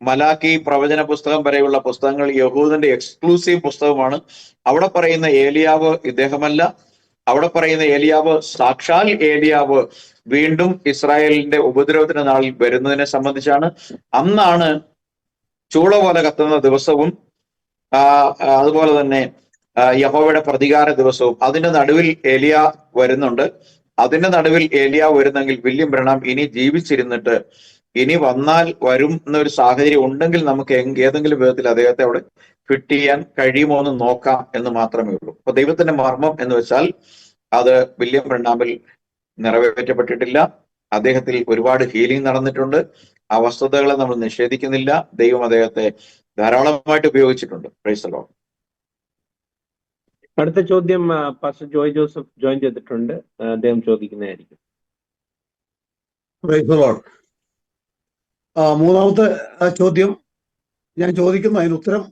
മലാക്കി പ്രവചന പുസ്തകം വരെയുള്ള പുസ്തകങ്ങൾ യഹൂദന്റെ എക്സ്ക്ലൂസീവ് പുസ്തകമാണ്. അവിടെ പറയുന്ന ഏലിയാവ് ഇദ്ദേഹമല്ല. അവിടെ പറയുന്ന ഏലിയാവ് സാക്ഷാൽ ഏലിയാവ് വീണ്ടും ഇസ്രായേലിന്റെ ഉപദ്രവത്തിന്റെ നാളിൽ വരുന്നതിനെ സംബന്ധിച്ചാണ്. അന്നാണ് ചൂള പോലെ കത്തുന്ന ദിവസവും അതുപോലെ തന്നെ യഹോവയുടെ പ്രതികാര ദിവസവും. അതിന്റെ നടുവിൽ ഏലിയ വരുന്നുണ്ട്. അതിന്റെ നടുവിൽ ഏലിയ വരുന്നെങ്കിൽ വില്യം ബ്രണ്ണാം ഇനി ജീവിച്ചിരുന്നിട്ട് ഇനി വന്നാൽ വരും എന്നൊരു സാഹചര്യം ഉണ്ടെങ്കിൽ നമുക്ക് ഏതെങ്കിലും വിധത്തിൽ അദ്ദേഹത്തെ അവിടെ ഫിറ്റ് ചെയ്യാൻ കഴിയുമോ എന്ന് നോക്കാം എന്ന് മാത്രമേ ഉള്ളൂ. അപ്പൊ ദൈവത്തിന്റെ മർമ്മം എന്ന് വെച്ചാൽ അത് വില്യം ബ്രണ്ണാമിൽ നിറവേറ്റപ്പെട്ടിട്ടില്ല. അദ്ദേഹത്തിൽ ഒരുപാട് ഹീലിംഗ് നടന്നിട്ടുണ്ട്. ആ വസ്തുതകളെ നമ്മൾ നിഷേധിക്കുന്നില്ല. ദൈവം അദ്ദേഹത്തെ ധാരാളമായിട്ട് ഉപയോഗിച്ചിട്ടുണ്ട്. Praise the Lord. അടുത്ത ചോദ്യം പാസ്റ്റർ ജോയ് ജോസഫ് ജോയിൻ ചെയ്തിട്ടുണ്ട്. അദ്ദേഹം ചോദിക്കുന്നതായിരിക്കും. Praise the Lord. 3ാമത്തെ ചോദ്യം ഞാൻ ചോദിക്കുന്നു, അതിന് ഉത്തരം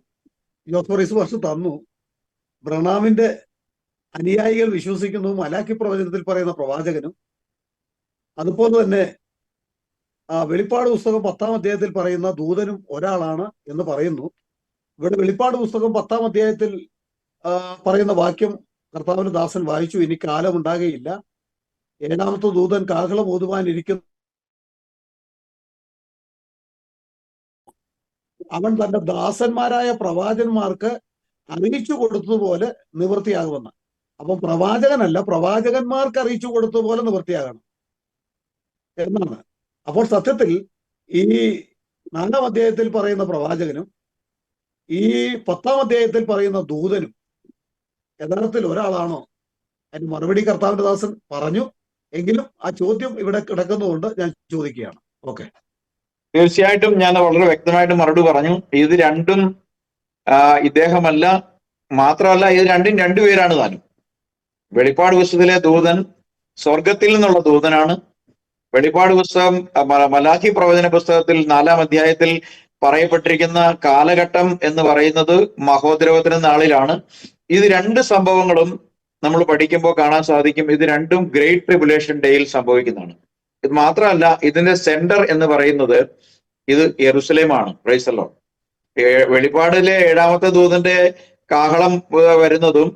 ജോസ് വർഷം തന്നു. ബ്രണാമിന്റെ അനുയായികൾ വിശ്വസിക്കുന്നു മലാക്കി പ്രവചനത്തിൽ പറയുന്ന പ്രവാചകനും അതുപോലെ തന്നെ വെളിപ്പാട് പുസ്തകം 10-ാം അധ്യായത്തിൽ പറയുന്ന ദൂതനും ഒരാളാണ് എന്ന് പറയുന്നു. ഇവിടെ വെളിപ്പാട് പുസ്തകം 10-ാം അധ്യായത്തിൽ പറയുന്ന വാക്യം കർത്താവിന്റെ ദാസൻ വായിച്ചു, ഇനി കാലം ഉണ്ടാകുകയില്ല, 7ാമത്തെ ദൂതൻ കാഹളം ഊതുവാനിരിക്കുന്നു, അവൻ തന്റെ ദാസന്മാരായ പ്രവാചകന്മാർക്ക് അറിയിച്ചു കൊടുത്തതുപോലെ നിവൃത്തിയാകുമെന്ന്. അപ്പം പ്രവാചകനല്ല, പ്രവാചകന്മാർക്ക് അറിയിച്ചു കൊടുത്തതുപോലെ നിവൃത്തിയാകണം എന്നാണ്. അപ്പോൾ സത്യത്തിൽ ഈ 4-ാം അധ്യായത്തിൽ പറയുന്ന പ്രവാചകനും ഈ 10-ാം അധ്യായത്തിൽ പറയുന്ന ദൂതനും യഥാർത്ഥത്തിൽ ഒരാളാണോ? അതിന് മറുപടി കർത്താവിന്റെ ദാസൻ പറഞ്ഞു. എങ്കിലും ആ ചോദ്യം ഇവിടെ കിടക്കുന്നതുകൊണ്ട് ഞാൻ ചോദിക്കുകയാണ്. ഓക്കെ, തീർച്ചയായിട്ടും ഞാൻ വളരെ വ്യക്തമായിട്ട് മറുപടി പറഞ്ഞു. ഇത് രണ്ടും ഇദ്ദേഹമല്ല, മാത്രമല്ല ഇത് രണ്ടും രണ്ടുപേരാണ് താനും. വെളിപ്പാട് പുസ്തകത്തിലെ ദൂതൻ സ്വർഗത്തിൽ നിന്നുള്ള ദൂതനാണ്. വെളിപ്പാട് പുസ്തകം മലാഖി പ്രവചന പുസ്തകത്തിൽ 4-ാം അധ്യായത്തിൽ പറയപ്പെട്ടിരിക്കുന്ന കാലഘട്ടം എന്ന് പറയുന്നത് മഹോദ്രവത്തിന് നാളിലാണ്. ഇത് 2 സംഭവങ്ങളും നമ്മൾ പഠിക്കുമ്പോൾ കാണാൻ സാധിക്കും. ഇത് രണ്ടും ഗ്രേറ്റ് ട്രിബുലേഷൻ ഡേയിൽ സംഭവിക്കുന്നതാണ്. ഇത് മാത്രമല്ല, ഇതിന്റെ സെന്റർ എന്ന് പറയുന്നത് ഇത് യെരുസലേമാണ്. Praise the Lord. വെളിപ്പാടിലെ 7ാമത്തെ ദൂതന്റെ കാഹളം വരുന്നതും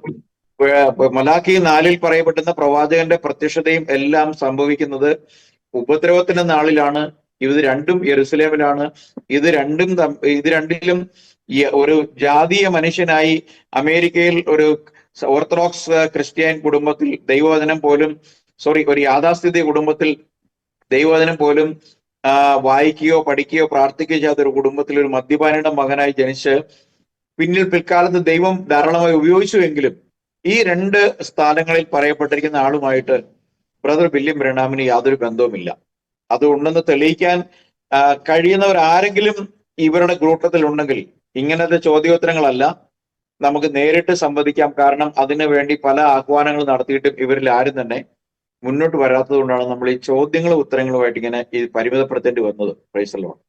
മലാഖി 4-ൽ പറയപ്പെടുന്ന പ്രവാചകന്റെ പ്രത്യക്ഷതയും എല്ലാം സംഭവിക്കുന്നത് ഉപദ്രവത്തിന്റെ നാളിലാണ്. ഇത് രണ്ടും യെരുസലേമിലാണ്. ഇത് രണ്ടിലും ഒരു ജാതീയ മനുഷ്യനായി അമേരിക്കയിൽ ഒരു ഓർത്തഡോക്സ് ക്രിസ്ത്യൻ കുടുംബത്തിൽ ദൈവവചനം പോലും ഒരു യാഥാസ്ഥിതിക കുടുംബത്തിൽ ദൈവവചനം പോലും വായിക്കുകയോ പഠിക്കുകയോ പ്രാർത്ഥിക്കുകയോ ചെയ്യാത്ത ഒരു കുടുംബത്തിൽ ഒരു മദ്യപാനിയുടെ മകനായി ജനിച്ച് പിൽക്കാലത്ത് ദൈവം ധാരാളമായി ഉപയോഗിച്ചുവെങ്കിലും ഈ 2 സ്ഥാനങ്ങളിൽ പറയപ്പെട്ടിരിക്കുന്ന ആളുമായിട്ട് ബ്രദർ വില്യം ബ്രണാമിന് യാതൊരു ബന്ധവുമില്ല. അത് ഉണ്ടെന്ന് തെളിയിക്കാൻ കഴിയുന്നവർ ആരെങ്കിലും ഇവരുടെ കൂട്ടത്തിൽ ഉണ്ടെങ്കിൽ ഇങ്ങനത്തെ ചോദ്യോത്തരങ്ങളല്ല, നമുക്ക് നേരിട്ട് സംവദിക്കാം. കാരണം അതിനു വേണ്ടി പല ആഹ്വാനങ്ങൾ നടത്തിയിട്ടും ഇവരിൽ ആരും തന്നെ മുന്നോട്ട് വരാത്തത് കൊണ്ടാണ് നമ്മൾ ഈ ചോദ്യങ്ങളും ഉത്തരങ്ങളുമായിട്ട് ഇങ്ങനെ ഈ പരിമിതപ്പെടുത്തേണ്ടി വന്നത്. Price the Lord.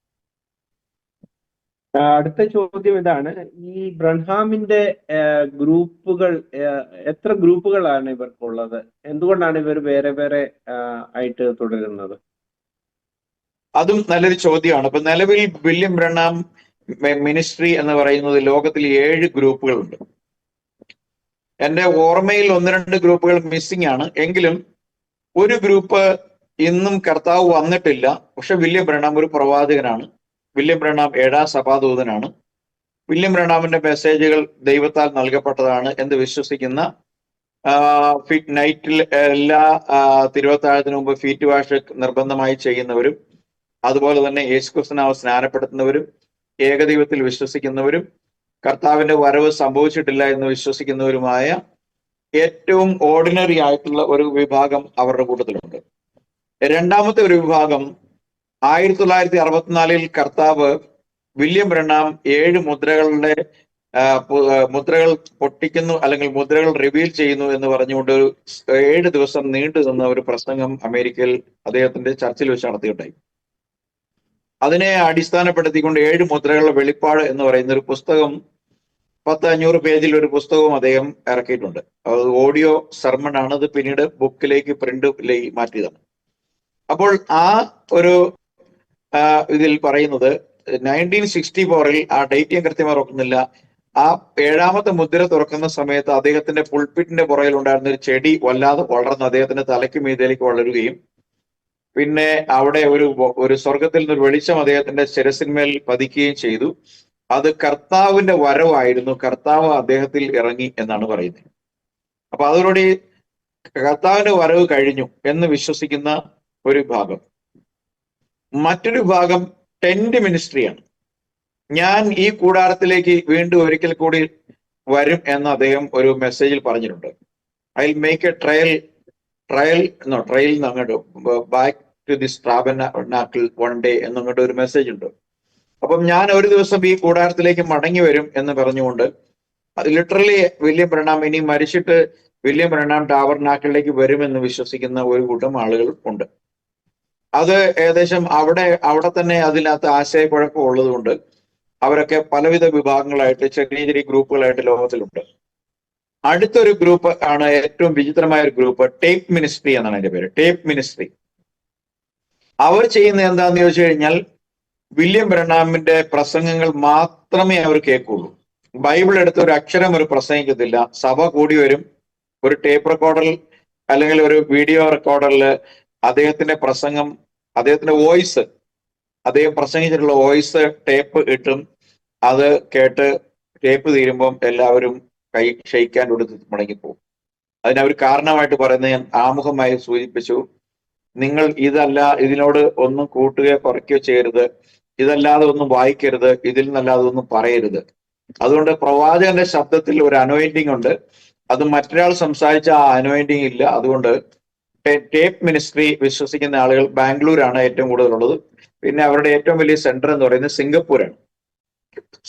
അടുത്ത ചോദ്യം ഇതാണ്, ഈ ബ്രൺഹാമിന്റെ ഗ്രൂപ്പുകൾ എത്ര ഗ്രൂപ്പുകളാണ് ഇവർക്കുള്ളത്? എന്തുകൊണ്ടാണ് ഇവർ വേറെ വേറെ ആയിട്ട് തുടരുന്നത്? അതും നല്ലൊരു ചോദ്യമാണ്. അപ്പൊ നിലവിൽ വില്യം ബ്രണ്ണാം മിനിസ്ട്രി എന്ന് പറയുന്നത് ലോകത്തിൽ 7 ഗ്രൂപ്പുകളുണ്ട്. എന്റെ ഓർമ്മയിൽ 1-2 ഗ്രൂപ്പുകൾ മിസ്സിംഗ് ആണ്. എങ്കിലും ഒരു ഗ്രൂപ്പ് ഇന്നും കർത്താവ് വന്നിട്ടില്ല. പക്ഷെ വില്യം ബ്രണ്ണാം ഒരു പ്രവാചകനാണ്. വില്യം ബ്രണാം 7ാം സഭാദൂതനാണ്. വില്യം ബ്രണാമിന്റെ മെസ്സേജുകൾ ദൈവത്താൽ നൽകപ്പെട്ടതാണ് എന്ന് വിശ്വസിക്കുന്ന നൈറ്റിൽ എല്ലാ തിരുവത്താഴത്തിന് മുമ്പ് ഫീറ്റ് വാഷ് നിർബന്ധമായി ചെയ്യുന്നവരും, അതുപോലെ തന്നെ യേശുക്രിസ്തുവിനെ സ്നാനപ്പെടുത്തുന്നവരും, ഏകദൈവത്തിൽ വിശ്വസിക്കുന്നവരും, കർത്താവിന്റെ വരവ് സംഭവിച്ചിട്ടില്ല എന്ന് വിശ്വസിക്കുന്നവരുമായ ഏറ്റവും ഓർഡിനറി ആയിട്ടുള്ള ഒരു വിഭാഗം അവരുടെ കൂട്ടത്തിലുണ്ട്. രണ്ടാമത്തെ ഒരു വിഭാഗം 1964 കർത്താവ് വില്യം ബ്രണാം 7 മുദ്രകൾ പൊട്ടിക്കുന്നു അല്ലെങ്കിൽ മുദ്രകൾ റിവീൽ ചെയ്യുന്നു എന്ന് പറഞ്ഞുകൊണ്ട് 7 ദിവസം നീണ്ടു നിന്ന ഒരു പ്രസംഗം അമേരിക്കയിൽ അദ്ദേഹത്തിന്റെ ചർച്ചിൽ വെച്ച് നടത്തിയിട്ടുണ്ടായി. അതിനെ അടിസ്ഥാനപ്പെടുത്തിക്കൊണ്ട് 7 മുദ്രകളുടെ വെളിപ്പാട് എന്ന് പറയുന്ന ഒരു പുസ്തകം 500 പേജിൽ ഒരു പുസ്തകവും അദ്ദേഹം ഇറക്കിയിട്ടുണ്ട്. അത് ഓഡിയോ സർമൺ ആണ്. അത് പിന്നീട് ബുക്കിലേക്ക് പ്രിന്റിലേക്ക് മാറ്റിയതാണ്. അപ്പോൾ ആ ഒരു ഇതിൽ പറയുന്നത് 1964 ആ ഡേറ്റ് ഞാൻ കൃത്യമായി ഓർക്കുന്നില്ല, ആ 7ാമത്തെ മുദ്ര തുറക്കുന്ന സമയത്ത് അദ്ദേഹത്തിന്റെ പുൾപിറ്റിന്റെ പുറകിൽ ഉണ്ടായിരുന്ന ഒരു ചെടി വല്ലാതെ വളർന്ന് അദ്ദേഹത്തിന്റെ തലയ്ക്ക് മീതയിലേക്ക് വളരുകയും പിന്നെ അവിടെ ഒരു സ്വർഗത്തിൽ നിന്നൊരു വെളിച്ചം അദ്ദേഹത്തിന്റെ ശിരസിന്മേൽ പതിക്കുകയും ചെയ്തു. അത് കർത്താവിന്റെ വരവായിരുന്നു, കർത്താവ് അദ്ദേഹത്തിൽ ഇറങ്ങി എന്നാണ് പറയുന്നത്. അപ്പൊ അതോടുകൂടി കർത്താവിന്റെ വരവ് കഴിഞ്ഞു എന്ന് വിശ്വസിക്കുന്ന ഒരു ഭാഗം. മറ്റൊരു ഭാഗം ടെന്റ് മിനിസ്ട്രിയാണ്. ഞാൻ ഈ കൂടാരത്തിലേക്ക് വീണ്ടും ഒരിക്കൽ കൂടി വരും എന്ന് അദ്ദേഹം ഒരു മെസ്സേജിൽ പറഞ്ഞിട്ടുണ്ട്. I will make a trail അങ്ങോട്ട് back to this tabernacle one day എന്നങ്ങോട്ട് ഒരു മെസ്സേജ് ഉണ്ട്. അപ്പം ഞാൻ ഒരു ദിവസം ഈ കൂടാരത്തിലേക്ക് മടങ്ങി വരും എന്ന് പറഞ്ഞുകൊണ്ട് അത് ലിറ്ററലി വില്യം ബ്രണാം ഇനി മരിച്ചിട്ട് വില്യം ബ്രണാം ടാബർനാക്കിളിലേക്ക് വരുമെന്ന് വിശ്വസിക്കുന്ന ഒരു കൂട്ടം ആളുകൾ ഉണ്ട്. അത് ഏകദേശം അവിടെ തന്നെ അതിനകത്ത് ആശയക്കുഴപ്പം ഉള്ളതുകൊണ്ട് അവരൊക്കെ പലവിധ വിഭാഗങ്ങളായിട്ട് ചെറിയ ചെറിയ ഗ്രൂപ്പുകളായിട്ട് ലോകത്തിലുണ്ട്. അടുത്തൊരു ഗ്രൂപ്പ് ആണ് ഏറ്റവും വിചിത്രമായ ഒരു ഗ്രൂപ്പ്, ടേപ്പ് മിനിസ്ട്രി എന്നാണ് അതിന്റെ പേര്. ടേപ്പ് മിനിസ്ട്രി അവർ ചെയ്യുന്നത് എന്താണെന്ന് ചോദിച്ചു കഴിഞ്ഞാൽ വില്യം ബ്രണാമിന്റെ പ്രസംഗങ്ങൾ മാത്രമേ അവർ കേൾക്കുള്ളൂ. ബൈബിൾ എടുത്ത് ഒരു അക്ഷരം അവർ പ്രസംഗിക്കത്തില്ല. സഭ കൂടി വരും, ഒരു ടേപ്പ് റെക്കോർഡറിൽ അല്ലെങ്കിൽ ഒരു വീഡിയോ റെക്കോർഡറിൽ അദ്ദേഹത്തിന്റെ പ്രസംഗം, അദ്ദേഹത്തിന്റെ വോയിസ്, അദ്ദേഹം പ്രസംഗിച്ചിട്ടുള്ള വോയിസ് ടേപ്പ് ഇട്ടും അത് കേട്ട് ടേപ്പ് തീരുമ്പം എല്ലാവരും കൈ ക്ഷയിക്കാൻ കൊടുത്ത് മടങ്ങിപ്പോകും. അതിനവർ കാരണമായിട്ട് പറയുന്നത് ഞാൻ ആമുഖമായി സൂചിപ്പിച്ചു, നിങ്ങൾ ഇതിനോട് ഒന്നും കൂട്ടുകയോ കുറയ്ക്കുകയോ ചെയ്യരുത്, ഇതല്ലാതെ ഒന്നും വായിക്കരുത്, ഇതിൽ നിന്നല്ലാതെ ഒന്നും പറയരുത്. അതുകൊണ്ട് പ്രവാചകന്റെ ശബ്ദത്തിൽ ഒരു അനോയിന്റിങ് ഉണ്ട്, അത് മറ്റൊരാൾ സംസാരിച്ച ആ അനോയിന്റിങ് ഇല്ല. അതുകൊണ്ട് ടേപ്പ് മിനിസ്ട്രി വിശ്വസിക്കുന്ന ആളുകൾ ബാംഗ്ലൂരാണ് ഏറ്റവും കൂടുതലുള്ളത്. പിന്നെ അവരുടെ ഏറ്റവും വലിയ സെന്റർ എന്ന് പറയുന്നത് സിംഗപ്പൂരാണ്.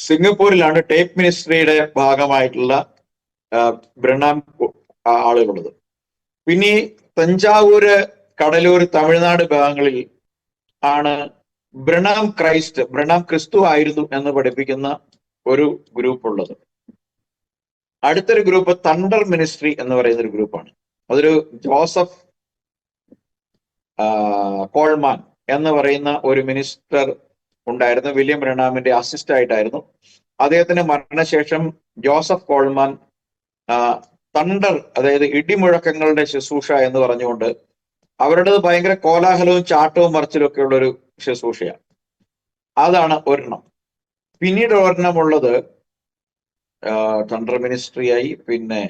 സിംഗപ്പൂരിലാണ് ടേപ്പ് മിനിസ്ട്രിയുടെ ഭാഗമായിട്ടുള്ള ബ്രണാം ആളുകളുള്ളത്. പിന്നെ തഞ്ചാവൂര്, കടലൂർ, തമിഴ്നാട് ഭാഗങ്ങളിൽ ആണ് ബ്രണാം ക്രിസ്തു ആയിരുന്നു എന്ന് പഠിപ്പിക്കുന്ന ഒരു ഗ്രൂപ്പ് ഉള്ളത്. അടുത്തൊരു ഗ്രൂപ്പ് തണ്ടർ മിനിസ്ട്രി എന്ന് പറയുന്ന ഒരു ഗ്രൂപ്പാണ്. അതൊരു ജോസഫ് കോൾമാൻ എന്ന് പറയുന്ന ഒരു മിനിസ്റ്റർ ഉണ്ടായിരുന്നു, വില്യം ബ്രണാമിന്റെ അസിസ്റ്റ് ആയിട്ടായിരുന്നു. അദ്ദേഹത്തിന്റെ മരണശേഷം ജോസഫ് കോൾമാൻ തണ്ടർ, അതായത് ഇടിമുഴക്കങ്ങളുടെ ശുശ്രൂഷ എന്ന് പറഞ്ഞുകൊണ്ട് അവരുടേത് ഭയങ്കര കോലാഹലവും ചാട്ടവും മറിച്ചിലും ഒക്കെ ഉള്ളൊരു ശുശ്രൂഷയാണ്. അതാണ് ഒരെണ്ണം. പിന്നീട് ഒരെണ്ണമുള്ളത് തണ്ടർ മിനിസ്ട്രിയായി. പിന്നെ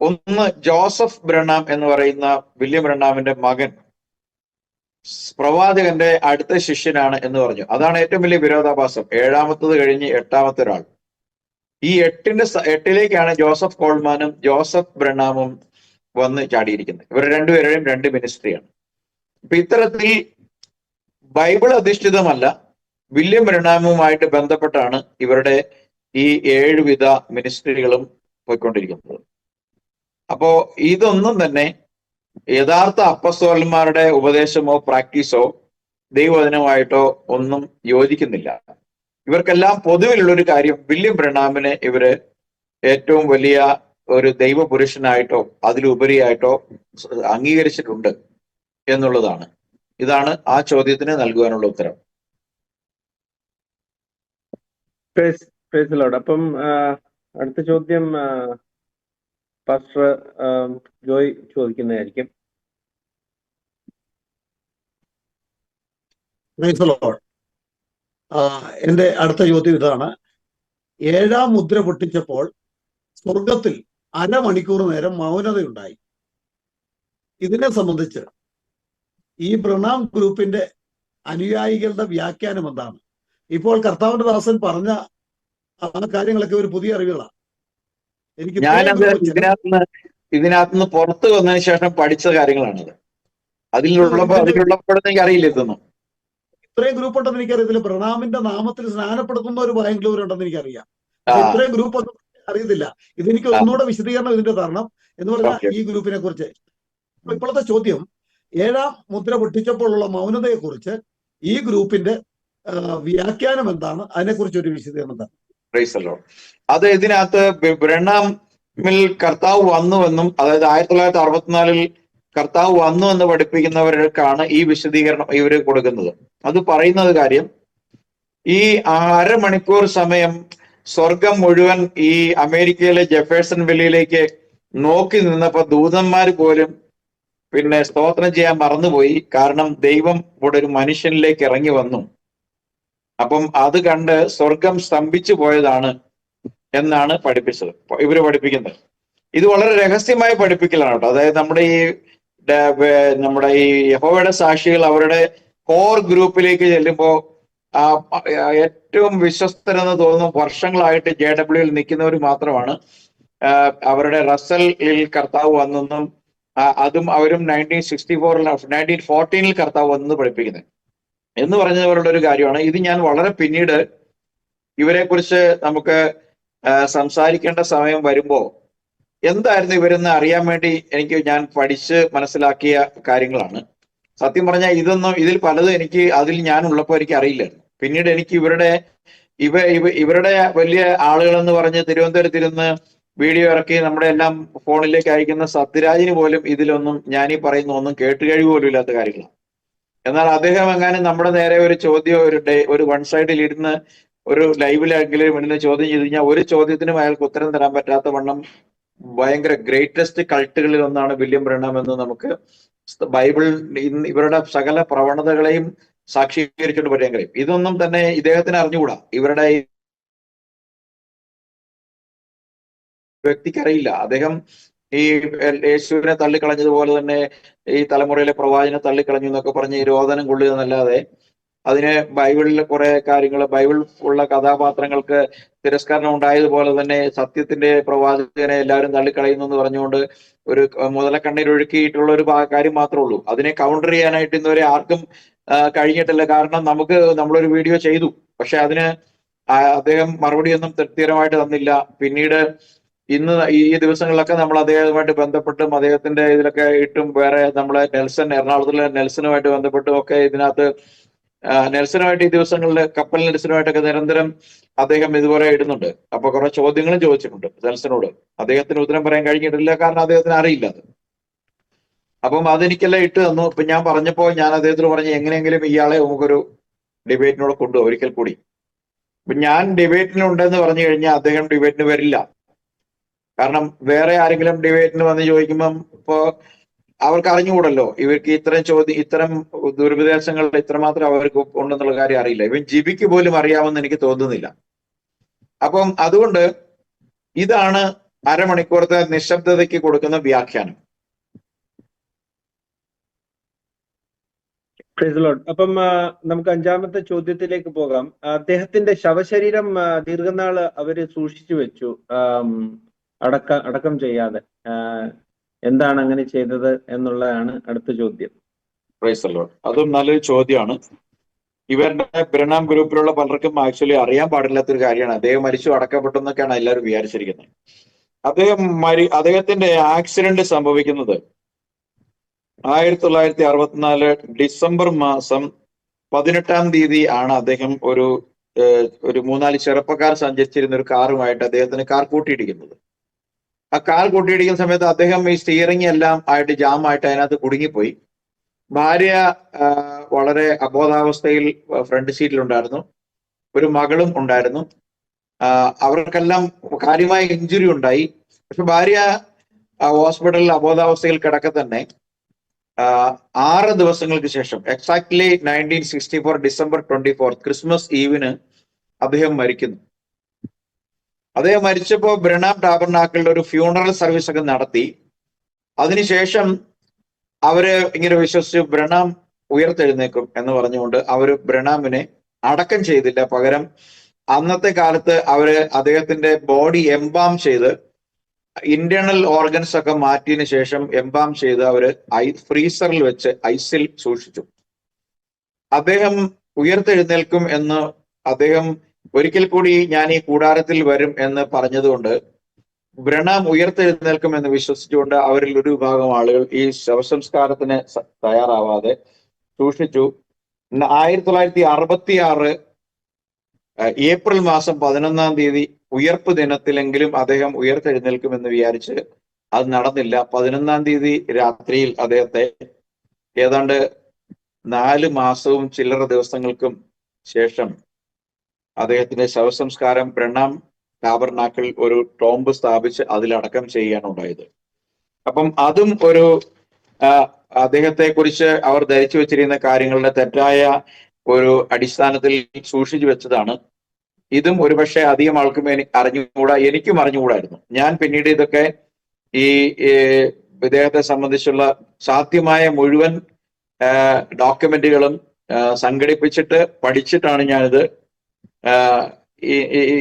ഒന്ന് ജോസഫ് ബ്രണാം എന്ന് പറയുന്ന വില്യം ബ്രണാമിന്റെ മകൻ പ്രവാചകന്റെ അടുത്ത ശിഷ്യനാണ് എന്ന് പറഞ്ഞു. അതാണ് ഏറ്റവും വലിയ വിരോധാഭാസം. 7ാമത്തത് കഴിഞ്ഞ് 8ാമത്തെ ഒരാൾ. ഈ 8ലേക്കാണ് ജോസഫ് കോൾമാനും ജോസഫ് ബ്രണാമും വന്ന് ചാടിയിരിക്കുന്നത്. ഇവർ രണ്ടുപേരുടെയും 2 മിനിസ്ട്രിയാണ്. അപ്പൊ ഇത്തരത്തിൽ ബൈബിൾ അധിഷ്ഠിതമല്ല, വില്യം ബ്രണാമുമായിട്ട് ബന്ധപ്പെട്ടാണ് ഇവരുടെ ഈ 7 വിധ മിനിസ്ട്രികളും പോയിക്കൊണ്ടിരിക്കുന്നത്. അപ്പോ ഇതൊന്നും തന്നെ യഥാർത്ഥ അപ്പസ്തോലന്മാരുടെ ഉപദേശമോ പ്രാക്ടീസോ ദൈവവചനമായിട്ടോ ഒന്നും യോജിക്കുന്നില്ല. ഇവർക്കെല്ലാം പൊതുവിലുള്ള ഒരു കാര്യം, വില്യം ബ്രണാമിനെ ഇവര് ഏറ്റവും വലിയ ഒരു ദൈവപുരുഷനായിട്ടോ അതിലുപരിയായിട്ടോ അംഗീകരിച്ചിട്ടുണ്ട് എന്നുള്ളതാണ്. ഇതാണ് ആ ചോദ്യത്തിന് നൽകുവാനുള്ള ഉത്തരം. അപ്പം അടുത്ത ചോദ്യം പാസ്റ്റർ ജോയ് ചോദിക്കുന്നതായിരിക്കും. എൻ്റെ അടുത്ത ചോദ്യം ഇതാണ്. 7-ാം മുദ്ര പൊട്ടിച്ചപ്പോൾ സ്വർഗത്തിൽ അരമണിക്കൂർ നേരം മൗനതയുണ്ടായി. ഇതിനെ സംബന്ധിച്ച് ഈ ബ്രണാം ഗ്രൂപ്പിന്റെ അനുയായികളുടെ വ്യാഖ്യാനം എന്താണ്? ഇപ്പോൾ കർത്താവിന്റെ ദാസൻ പറഞ്ഞ ആ കാര്യങ്ങളൊക്കെ ഒരു പുതിയ അറിവുകളാണ്. എനിക്ക് ഇതിനകത്തുനിന്ന് പുറത്തു വന്നതിന് ശേഷം പഠിച്ച കാര്യങ്ങളാണത്. അതിലുള്ളപ്പോൾ എനിക്ക് അറിയില്ല ഇതൊന്നും. ഇത്രയും ഗ്രൂപ്പ് ഉണ്ടെന്ന് എനിക്കറിയത്തില്ല. ബ്രണാമിന്റെ നാമത്തിൽ സ്നാനപ്പെടുത്തുന്ന ഒരു ബാംഗ്ലൂർ ഉണ്ടെന്ന് എനിക്കറിയാം. ഇത്രയും ഗ്രൂപ്പ് ഒന്നും അറിയത്തില്ല. ഇതെനിക്ക് ഒന്നുകൂടെ വിശദീകരണം ഇതിന്റെ തരണം എന്ന് പറഞ്ഞാൽ ഈ ഗ്രൂപ്പിനെ കുറിച്ച്. ഇപ്പോഴത്തെ ചോദ്യം, 7-ാം മുദ്ര പൊട്ടിച്ചപ്പോഴുള്ള മൗനതയെ കുറിച്ച് ഈ ഗ്രൂപ്പിന്റെ വ്യാഖ്യാനം എന്താണ്? അതിനെക്കുറിച്ച് ഒരു വിശദീകരണം തരണം. അത് ഇതിനകത്ത് ബ്രണാമിൽ കർത്താവ് വന്നുവെന്നും, അതായത് 1964 കർത്താവ് വന്നു എന്ന് പഠിപ്പിക്കുന്നവർക്കാണ് ഈ വിശദീകരണം ഇവര് കൊടുക്കുന്നത്. അത് പറയുന്നത് കാര്യം, ഈ അരമണിക്കൂർ സമയം സ്വർഗം മുഴുവൻ ഈ അമേരിക്കയിലെ ജെഫേഴ്സൺ വെല്ലിയിലേക്ക് നോക്കി നിന്നപ്പോ ദൂതന്മാർ പോലും പിന്നെ സ്തോത്രം ചെയ്യാൻ മറന്നുപോയി. കാരണം ദൈവം ഇവിടെ ഒരു മനുഷ്യനിലേക്ക് ഇറങ്ങി വന്നു. അപ്പം അത് കണ്ട് സ്വർഗം സ്തംഭിച്ചു പോയതാണ് എന്നാണ് ഇവര് പഠിപ്പിക്കുന്നത്. ഇത് വളരെ രഹസ്യമായ പഠിപ്പിക്കലാണ് കേട്ടോ. അതായത് നമ്മുടെ ഈ യഹോവയുടെ സാക്ഷികൾ അവരുടെ കോർ ഗ്രൂപ്പിലേക്ക് ചെല്ലുമ്പോ ഏറ്റവും വിശ്വസ്തരെന്ന് തോന്നുന്നു വർഷങ്ങളായിട്ട് JWയിൽ നിൽക്കുന്നവർ മാത്രമാണ് അവരുടെ റസലിൽ കർത്താവ് വന്നെന്നും അതും അവരും 1914 കർത്താവ് വന്നെന്ന് പഠിപ്പിക്കുന്നത് എന്ന് പറഞ്ഞവരുടെ ഒരു കാര്യമാണ്. ഇത് ഞാൻ വളരെ പിന്നീട് ഇവരെ കുറിച്ച് നമുക്ക് സംസാരിക്കേണ്ട സമയം വരുമ്പോ എന്തായിരുന്നു ഇവരെന്ന് അറിയാൻ വേണ്ടി ഞാൻ പഠിച്ച് മനസ്സിലാക്കിയ കാര്യങ്ങളാണ്. സത്യം പറഞ്ഞാൽ ഇതിൽ പലതും അതിൽ ഞാൻ ഉള്ളപ്പോൾ എനിക്ക് അറിയില്ലായിരുന്നു. പിന്നീട് എനിക്ക് ഇവരുടെ വലിയ ആളുകൾ എന്ന് പറഞ്ഞ് തിരുവനന്തപുരത്തിരുന്ന് വീഡിയോ ഇറക്കി നമ്മുടെ എല്ലാം ഫോണിലേക്ക് അയക്കുന്ന സത്യരാജിന് പോലും ഇതിലൊന്നും ഞാനീ പറയുന്ന ഒന്നും കേട്ടുകഴിവ് പോലും ഇല്ലാത്ത കാര്യങ്ങളാണ്. എന്നാൽ അദ്ദേഹം എങ്ങാനും നമ്മുടെ നേരെ ഒരു ചോദ്യം ഒരു വൺ സൈഡിൽ ഇരുന്ന് ഒരു ലൈവിലെങ്കിലും ഇടുന്ന ചോദ്യം ചെയ്ത് കഴിഞ്ഞാൽ ഒരു ചോദ്യത്തിനും അയാൾക്ക് ഉത്തരം തരാൻ പറ്റാത്ത വണ്ണം ഭയങ്കര ഗ്രേറ്റസ്റ്റ് കൾട്ടുകളിൽ ഒന്നാണ് വില്യം ബ്രണാം എന്ന് നമുക്ക് ബൈബിൾ ഇവരുടെ സകല പ്രവണതകളെയും സാക്ഷീകരിച്ചുകൊണ്ട് പറയാൻ കഴിയും. ഇതൊന്നും തന്നെ ഇദ്ദേഹത്തിന് അറിഞ്ഞുകൂടാ. ഇവരുടെ വ്യക്തിക്കറിയില്ല. അദ്ദേഹം ഈ യേശുവിനെ തള്ളിക്കളഞ്ഞതുപോലെ തന്നെ ഈ തലമുറയിലെ പ്രവാചകനെ തള്ളിക്കളഞ്ഞു എന്നൊക്കെ പറഞ്ഞ് രോദനം കൊള്ളുക എന്നല്ലാതെ അതിന് ബൈബിളിലെ കുറെ കാര്യങ്ങൾ, ബൈബിൾ ഉള്ള കഥാപാത്രങ്ങൾക്ക് തിരസ്കരണം ഉണ്ടായതുപോലെ തന്നെ സത്യത്തിന്റെ പ്രവാചകനെ എല്ലാവരും തള്ളിക്കളയുന്നു എന്ന് പറഞ്ഞുകൊണ്ട് ഒരു മുതലക്കണ്ണീരൊഴുക്കിയിട്ടുള്ള ഒരു കാര്യം മാത്രമേ ഉള്ളൂ. അതിനെ കൗണ്ടർ ചെയ്യാനായിട്ട് ഇന്നുവരെ ആർക്കും കഴിഞ്ഞിട്ടില്ല. കാരണം നമ്മളൊരു വീഡിയോ ചെയ്തു, പക്ഷെ അതിന് അദ്ദേഹം മറുപടിയൊന്നും തൃപ്തികരമായിട്ട് തന്നില്ല. പിന്നീട് ഈ ദിവസങ്ങളിലൊക്കെ നമ്മൾ അദ്ദേഹവുമായിട്ട് ബന്ധപ്പെട്ടും അദ്ദേഹത്തിന്റെ ഇതിലൊക്കെ ഇട്ടും വേറെ നമ്മളെ എറണാകുളത്തിലെ നെൽസനുമായിട്ട് ബന്ധപ്പെട്ടും ഒക്കെ ഇതിനകത്ത് നെൽസനുമായിട്ട് ഈ ദിവസങ്ങളിൽ കപ്പൽ നെൽസനുമായിട്ടൊക്കെ നിരന്തരം അദ്ദേഹം ഇതുപോലെ ഇടുന്നുണ്ട്. അപ്പൊ കുറെ ചോദ്യങ്ങളും ചോദിച്ചിട്ടുണ്ട് നെൽസനോട്. അദ്ദേഹത്തിന് ഉത്തരം പറയാൻ കഴിഞ്ഞിട്ടില്ല, കാരണം അദ്ദേഹത്തിന് അറിയില്ല അത്. അപ്പം അതെനിക്കെല്ലാം ഇട്ട് തന്നു. ഇപ്പൊ ഞാൻ പറഞ്ഞപ്പോ ഞാൻ അദ്ദേഹത്തിന് പറഞ്ഞു എങ്ങനെയെങ്കിലും ഇയാളെ നമുക്കൊരു ഡിബേറ്റിനോട് കൊണ്ടുപോകും ഒരിക്കൽ കൂടി. ഇപ്പൊ ഞാൻ ഡിബേറ്റിനുണ്ടെന്ന് പറഞ്ഞു കഴിഞ്ഞാൽ അദ്ദേഹം ഡിബേറ്റിന് വരില്ല. കാരണം വേറെ ആരെങ്കിലും ഡിബേറ്റിന് വന്ന് ചോദിക്കുമ്പം ഇപ്പോ അവർക്ക് അറിഞ്ഞുകൂടല്ലോ ഇവർക്ക് ഇത്തരം ദുരുപദേശങ്ങൾ ഇത്രമാത്രം അവർക്ക് ഉണ്ടെന്നുള്ള കാര്യം അറിയില്ല. ഇവൻ ജിബിക്ക് പോലും അറിയാമെന്ന് എനിക്ക് തോന്നുന്നില്ല. അപ്പം അതുകൊണ്ട് ഇതാണ് അരമണിക്കൂറത്തെ നിശബ്ദതയ്ക്ക് കൊടുക്കുന്ന വ്യാഖ്യാനം. അപ്പം നമുക്ക് 5ാമത്തെ ചോദ്യത്തിലേക്ക് പോകാം. അദ്ദേഹത്തിന്റെ ശവശരീരം ദീർഘനാള് അവര് സൂക്ഷിച്ചു വെച്ചു അടക്കം ചെയ്യാതെ. എന്താണ് അങ്ങനെ ചെയ്തത് എന്നുള്ളതാണ് അടുത്ത ചോദ്യം. അതും നല്ലൊരു ചോദ്യമാണ്. ഇവരുടെ ബ്രണാം ഗ്രൂപ്പിലുള്ള പലർക്കും ആക്ച്വലി അറിയാൻ പാടില്ലാത്തൊരു കാര്യമാണ്. അദ്ദേഹം മരിച്ചു അടക്കപ്പെട്ടു എന്നൊക്കെയാണ് എല്ലാവരും വിചാരിച്ചിരിക്കുന്നത്. അദ്ദേഹത്തിന്റെ ആക്സിഡന്റ് സംഭവിക്കുന്നത് 1964 ഡിസംബർ മാസം 18-ാം തീയതി ആണ്. അദ്ദേഹം ഒരു 3-4 ചെറുപ്പക്കാർ സഞ്ചരിച്ചിരുന്ന ഒരു കാറുമായിട്ട് അദ്ദേഹത്തിന് കാർ കൂട്ടിയിടിക്കുന്നത്. ആ കാർ കൂട്ടിയിടിക്കുന്ന സമയത്ത് അദ്ദേഹം ഈ സ്റ്റിയറിംഗ് എല്ലാം ആയിട്ട് ജാമായിട്ട് അതിനകത്ത് കുടുങ്ങിപ്പോയി. ഭാര്യ വളരെ അബോധാവസ്ഥയിൽ ഫ്രണ്ട് സീറ്റിലുണ്ടായിരുന്നു. ഒരു മകളും ഉണ്ടായിരുന്നു. അവർക്കെല്ലാം കാര്യമായ ഇഞ്ചുറി ഉണ്ടായി. പക്ഷെ ഭാര്യ ഹോസ്പിറ്റലിൽ അബോധാവസ്ഥയിൽ കിടക്കെ തന്നെ 6 ദിവസങ്ങൾക്ക് ശേഷം, എക്സാക്ട്ലി 1964 ഡിസംബർ 24 ക്രിസ്മസ് ഈവിന് അദ്ദേഹം മരിക്കുന്നു. അദ്ദേഹം മരിച്ചപ്പോൾ ബ്രണാം ടാബർനാക്കിളിന്റെ ഒരു ഫ്യൂണറൽ സർവീസ് ഒക്കെ നടത്തി. അതിനുശേഷം അവര് ഇങ്ങനെ വിശ്വസിച്ചു ബ്രണാം ഉയർത്തെഴുന്നേക്കും എന്ന് പറഞ്ഞുകൊണ്ട് അവര് ബ്രണാമിനെ അടക്കം ചെയ്തില്ല. പകരം അന്നത്തെ കാലത്ത് അവര് അദ്ദേഹത്തിന്റെ ബോഡി എംബാം ചെയ്ത് ഇന്റേണൽ ഓർഗൻസ് ഒക്കെ മാറ്റിയതിനു ശേഷം എംബാം ചെയ്ത് അവര് ഫ്രീസറിൽ വെച്ച് ഐസിൽ സൂക്ഷിച്ചു. അദ്ദേഹം ഉയർത്തെഴുന്നേൽക്കും എന്ന് അദ്ദേഹം ഒരിക്കൽ കൂടി ഞാൻ ഈ കൂടാരത്തിൽ വരും എന്ന് പറഞ്ഞതുകൊണ്ട് ബ്രണാം ഉയർത്തെഴുന്നേൽക്കും എന്ന് വിശ്വസിച്ചുകൊണ്ട് അവരിൽ ഒരു വിഭാഗം ആളുകൾ ഈ ശവസംസ്കാരത്തിന് തയ്യാറാവാതെ സൂക്ഷിച്ചു. 1966 ഏപ്രിൽ മാസം 11-ാം തീയതി ഉയർപ്പ് ദിനത്തിലെങ്കിലും അദ്ദേഹം ഉയർത്തെഴുന്നേൽക്കുമെന്ന് വിചാരിച്ച് അത് നടന്നില്ല. 11-ാം തീയതി രാത്രിയിൽ അദ്ദേഹത്തെ ഏതാണ്ട് 4 മാസവും ചില്ലറ ദിവസങ്ങൾക്കും ശേഷം അദ്ദേഹത്തിന്റെ ശവസംസ്കാരം ബ്രണാം ടാബർനാക്കിൾ ഒരു ടോംബ് സ്ഥാപിച്ച് അതിലടക്കം ചെയ്യുകയാണ് ഉണ്ടായത്. അപ്പം അതും ഒരു അദ്ദേഹത്തെ കുറിച്ച് അവർ ധരിച്ചു വെച്ചിരിക്കുന്ന കാര്യങ്ങളുടെ തെറ്റായ ഒരു അടിസ്ഥാനത്തിൽ സൂക്ഷിച്ചു വെച്ചതാണ്. ഇതും ഒരുപക്ഷെ അധികം ആൾക്കും അറിഞ്ഞുകൂടാ, എനിക്കും അറിഞ്ഞുകൂടായിരുന്നു. ഞാൻ പിന്നീട് ഇതൊക്കെ ഈ ഇദ്ദേഹത്തെ സംബന്ധിച്ചുള്ള സാധ്യമായ മുഴുവൻ ഡോക്യുമെന്റുകളും സംഘടിപ്പിച്ചിട്ട് പഠിച്ചിട്ടാണ് ഞാനിത്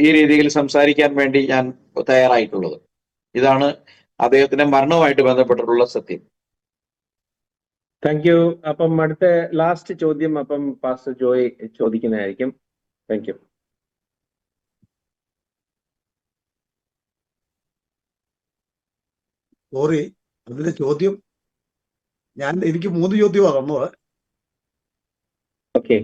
ഈ രീതിയിൽ സംസാരിക്കാൻ വേണ്ടി ഞാൻ തയ്യാറായിട്ടുള്ളത്. ഇതാണ് അദ്ദേഹത്തിന്റെ മരണവുമായിട്ട് ബന്ധപ്പെട്ടിട്ടുള്ള സത്യം. Thank you. അപ്പം അടുത്ത ലാസ്റ്റ് ചോദ്യം അപ്പം പാസ്റ്റർ ജോയ് ചോദിക്കുന്നതായിരിക്കും. Thank you. സോറി, അതിന്റെ ചോദ്യം എനിക്ക് 3 ചോദ്യമാണ് തന്നത്. ഓക്കെ,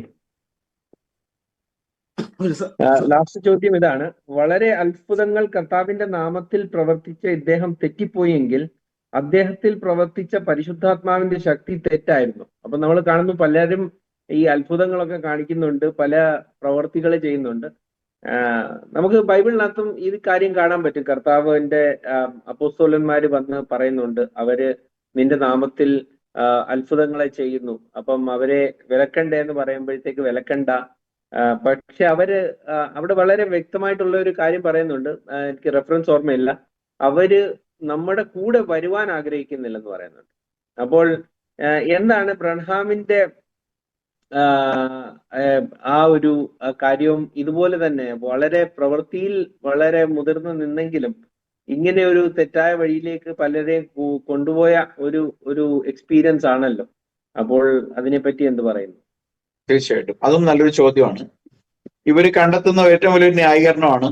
ലാസ്റ്റ് ചോദ്യം ഇതാണ്. വളരെ അത്ഭുതങ്ങൾ കർത്താവിന്റെ നാമത്തിൽ പ്രവർത്തിച്ച ഇദ്ദേഹം തെറ്റിപ്പോയെങ്കിൽ അദ്ദേഹത്തിൽ പ്രവർത്തിച്ച പരിശുദ്ധാത്മാവിന്റെ ശക്തി തെറ്റായിരുന്നു. അപ്പൊ നമ്മൾ കാണുന്നു പലരും ഈ അത്ഭുതങ്ങളൊക്കെ കാണിക്കുന്നുണ്ട്, പല പ്രവർത്തികൾ ചെയ്യുന്നുണ്ട്. നമുക്ക് ബൈബിളിനകത്തും ഈ കാര്യം കാണാൻ പറ്റും. കർത്താവിന്റെ അപ്പോസ്തലന്മാര് വന്ന് പറയുന്നുണ്ട്, അവര് നിന്റെ നാമത്തിൽ അത്ഭുതങ്ങളെ ചെയ്യുന്നു, അപ്പം അവരെ വിലക്കണ്ടേ എന്ന് പറയുമ്പോഴത്തേക്ക് വിലക്കണ്ട. പക്ഷെ അവര് അവിടെ വളരെ വ്യക്തമായിട്ടുള്ള ഒരു കാര്യം പറയുന്നുണ്ട്, എനിക്ക് റെഫറൻസ് ഓർമ്മയില്ല, അവര് നമ്മുടെ കൂടെ വരുവാൻ ആഗ്രഹിക്കുന്നില്ലെന്ന് പറയുന്നുണ്ട്. അപ്പോൾ എന്താണ് ബ്രൺഹാമിന്റെ ആ ഒരു കാര്യവും ഇതുപോലെ തന്നെ വളരെ പ്രവൃത്തിയിൽ വളരെ മുതിർന്നു നിന്നെങ്കിലും ഇങ്ങനെ ഒരു തെറ്റായ വഴിയിലേക്ക് പലരെയും കൊണ്ടുപോയ ഒരു എക്സ്പീരിയൻസ് ആണല്ലോ. അപ്പോൾ അതിനെപ്പറ്റി എന്ത് പറയുന്നു? തീർച്ചയായിട്ടും അതും നല്ലൊരു ചോദ്യമാണ്. ഇവര് കണ്ടെത്തുന്ന ഏറ്റവും വലിയൊരു ന്യായീകരണമാണ്.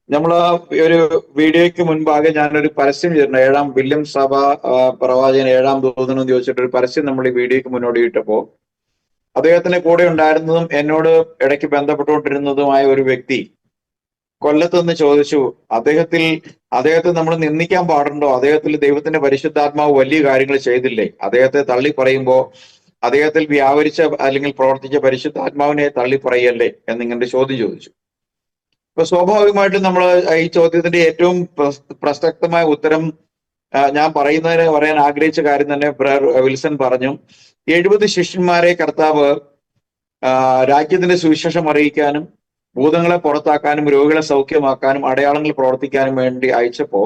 നമ്മൾ ഒരു വീഡിയോയ്ക്ക് മുൻപാകെ ഞാനൊരു പരസ്യം ചെയ്തിട്ടുണ്ട്. 7-ാം വില്യം സഭ പ്രവാചകൻ 7-ാം ദൂതൻ എന്ന് ചോദിച്ചിട്ട് ഒരു പരസ്യം നമ്മൾ ഈ വീഡിയോയ്ക്ക് മുന്നോടി ഇട്ടപ്പോൾ അദ്ദേഹത്തിന്റെ കൂടെ ഉണ്ടായിരുന്നതും എന്നോട് ഇടയ്ക്ക് ബന്ധപ്പെട്ടുകൊണ്ടിരുന്നതുമായ ഒരു വ്യക്തി കൊല്ലത്ത് നിന്ന് ചോദിച്ചു, അദ്ദേഹത്തെ നമ്മൾ നിന്ദിക്കാൻ പാടുണ്ടോ? അദ്ദേഹത്തിൽ ദൈവത്തിന്റെ പരിശുദ്ധാത്മാവ് വലിയ കാര്യങ്ങൾ ചെയ്തില്ലേ? അദ്ദേഹത്തെ തള്ളി പറയുമ്പോൾ അദ്ദേഹത്തിൽ വ്യാപരിച്ച അല്ലെങ്കിൽ പ്രവർത്തിച്ച പരിശുദ്ധാത്മാവിനെ തള്ളി പറയല്ലേ എന്നിങ്ങനെ ചോദ്യം ചോദിച്ചു. ഇപ്പൊ സ്വാഭാവികമായിട്ടും നമ്മൾ ഈ ചോദ്യത്തിന്റെ ഏറ്റവും പ്രസക്തമായ ഉത്തരം ഞാൻ പറയാൻ ആഗ്രഹിച്ച കാര്യം തന്നെ വിൽസൺ പറഞ്ഞു. 70 ശിഷ്യന്മാരെ കർത്താവ് രാജ്യത്തിന്റെ സുവിശേഷം അറിയിക്കാനും ഭൂതങ്ങളെ പുറത്താക്കാനും രോഗികളെ സൗഖ്യമാക്കാനും അടയാളങ്ങൾ പ്രവർത്തിക്കാനും വേണ്ടി അയച്ചപ്പോ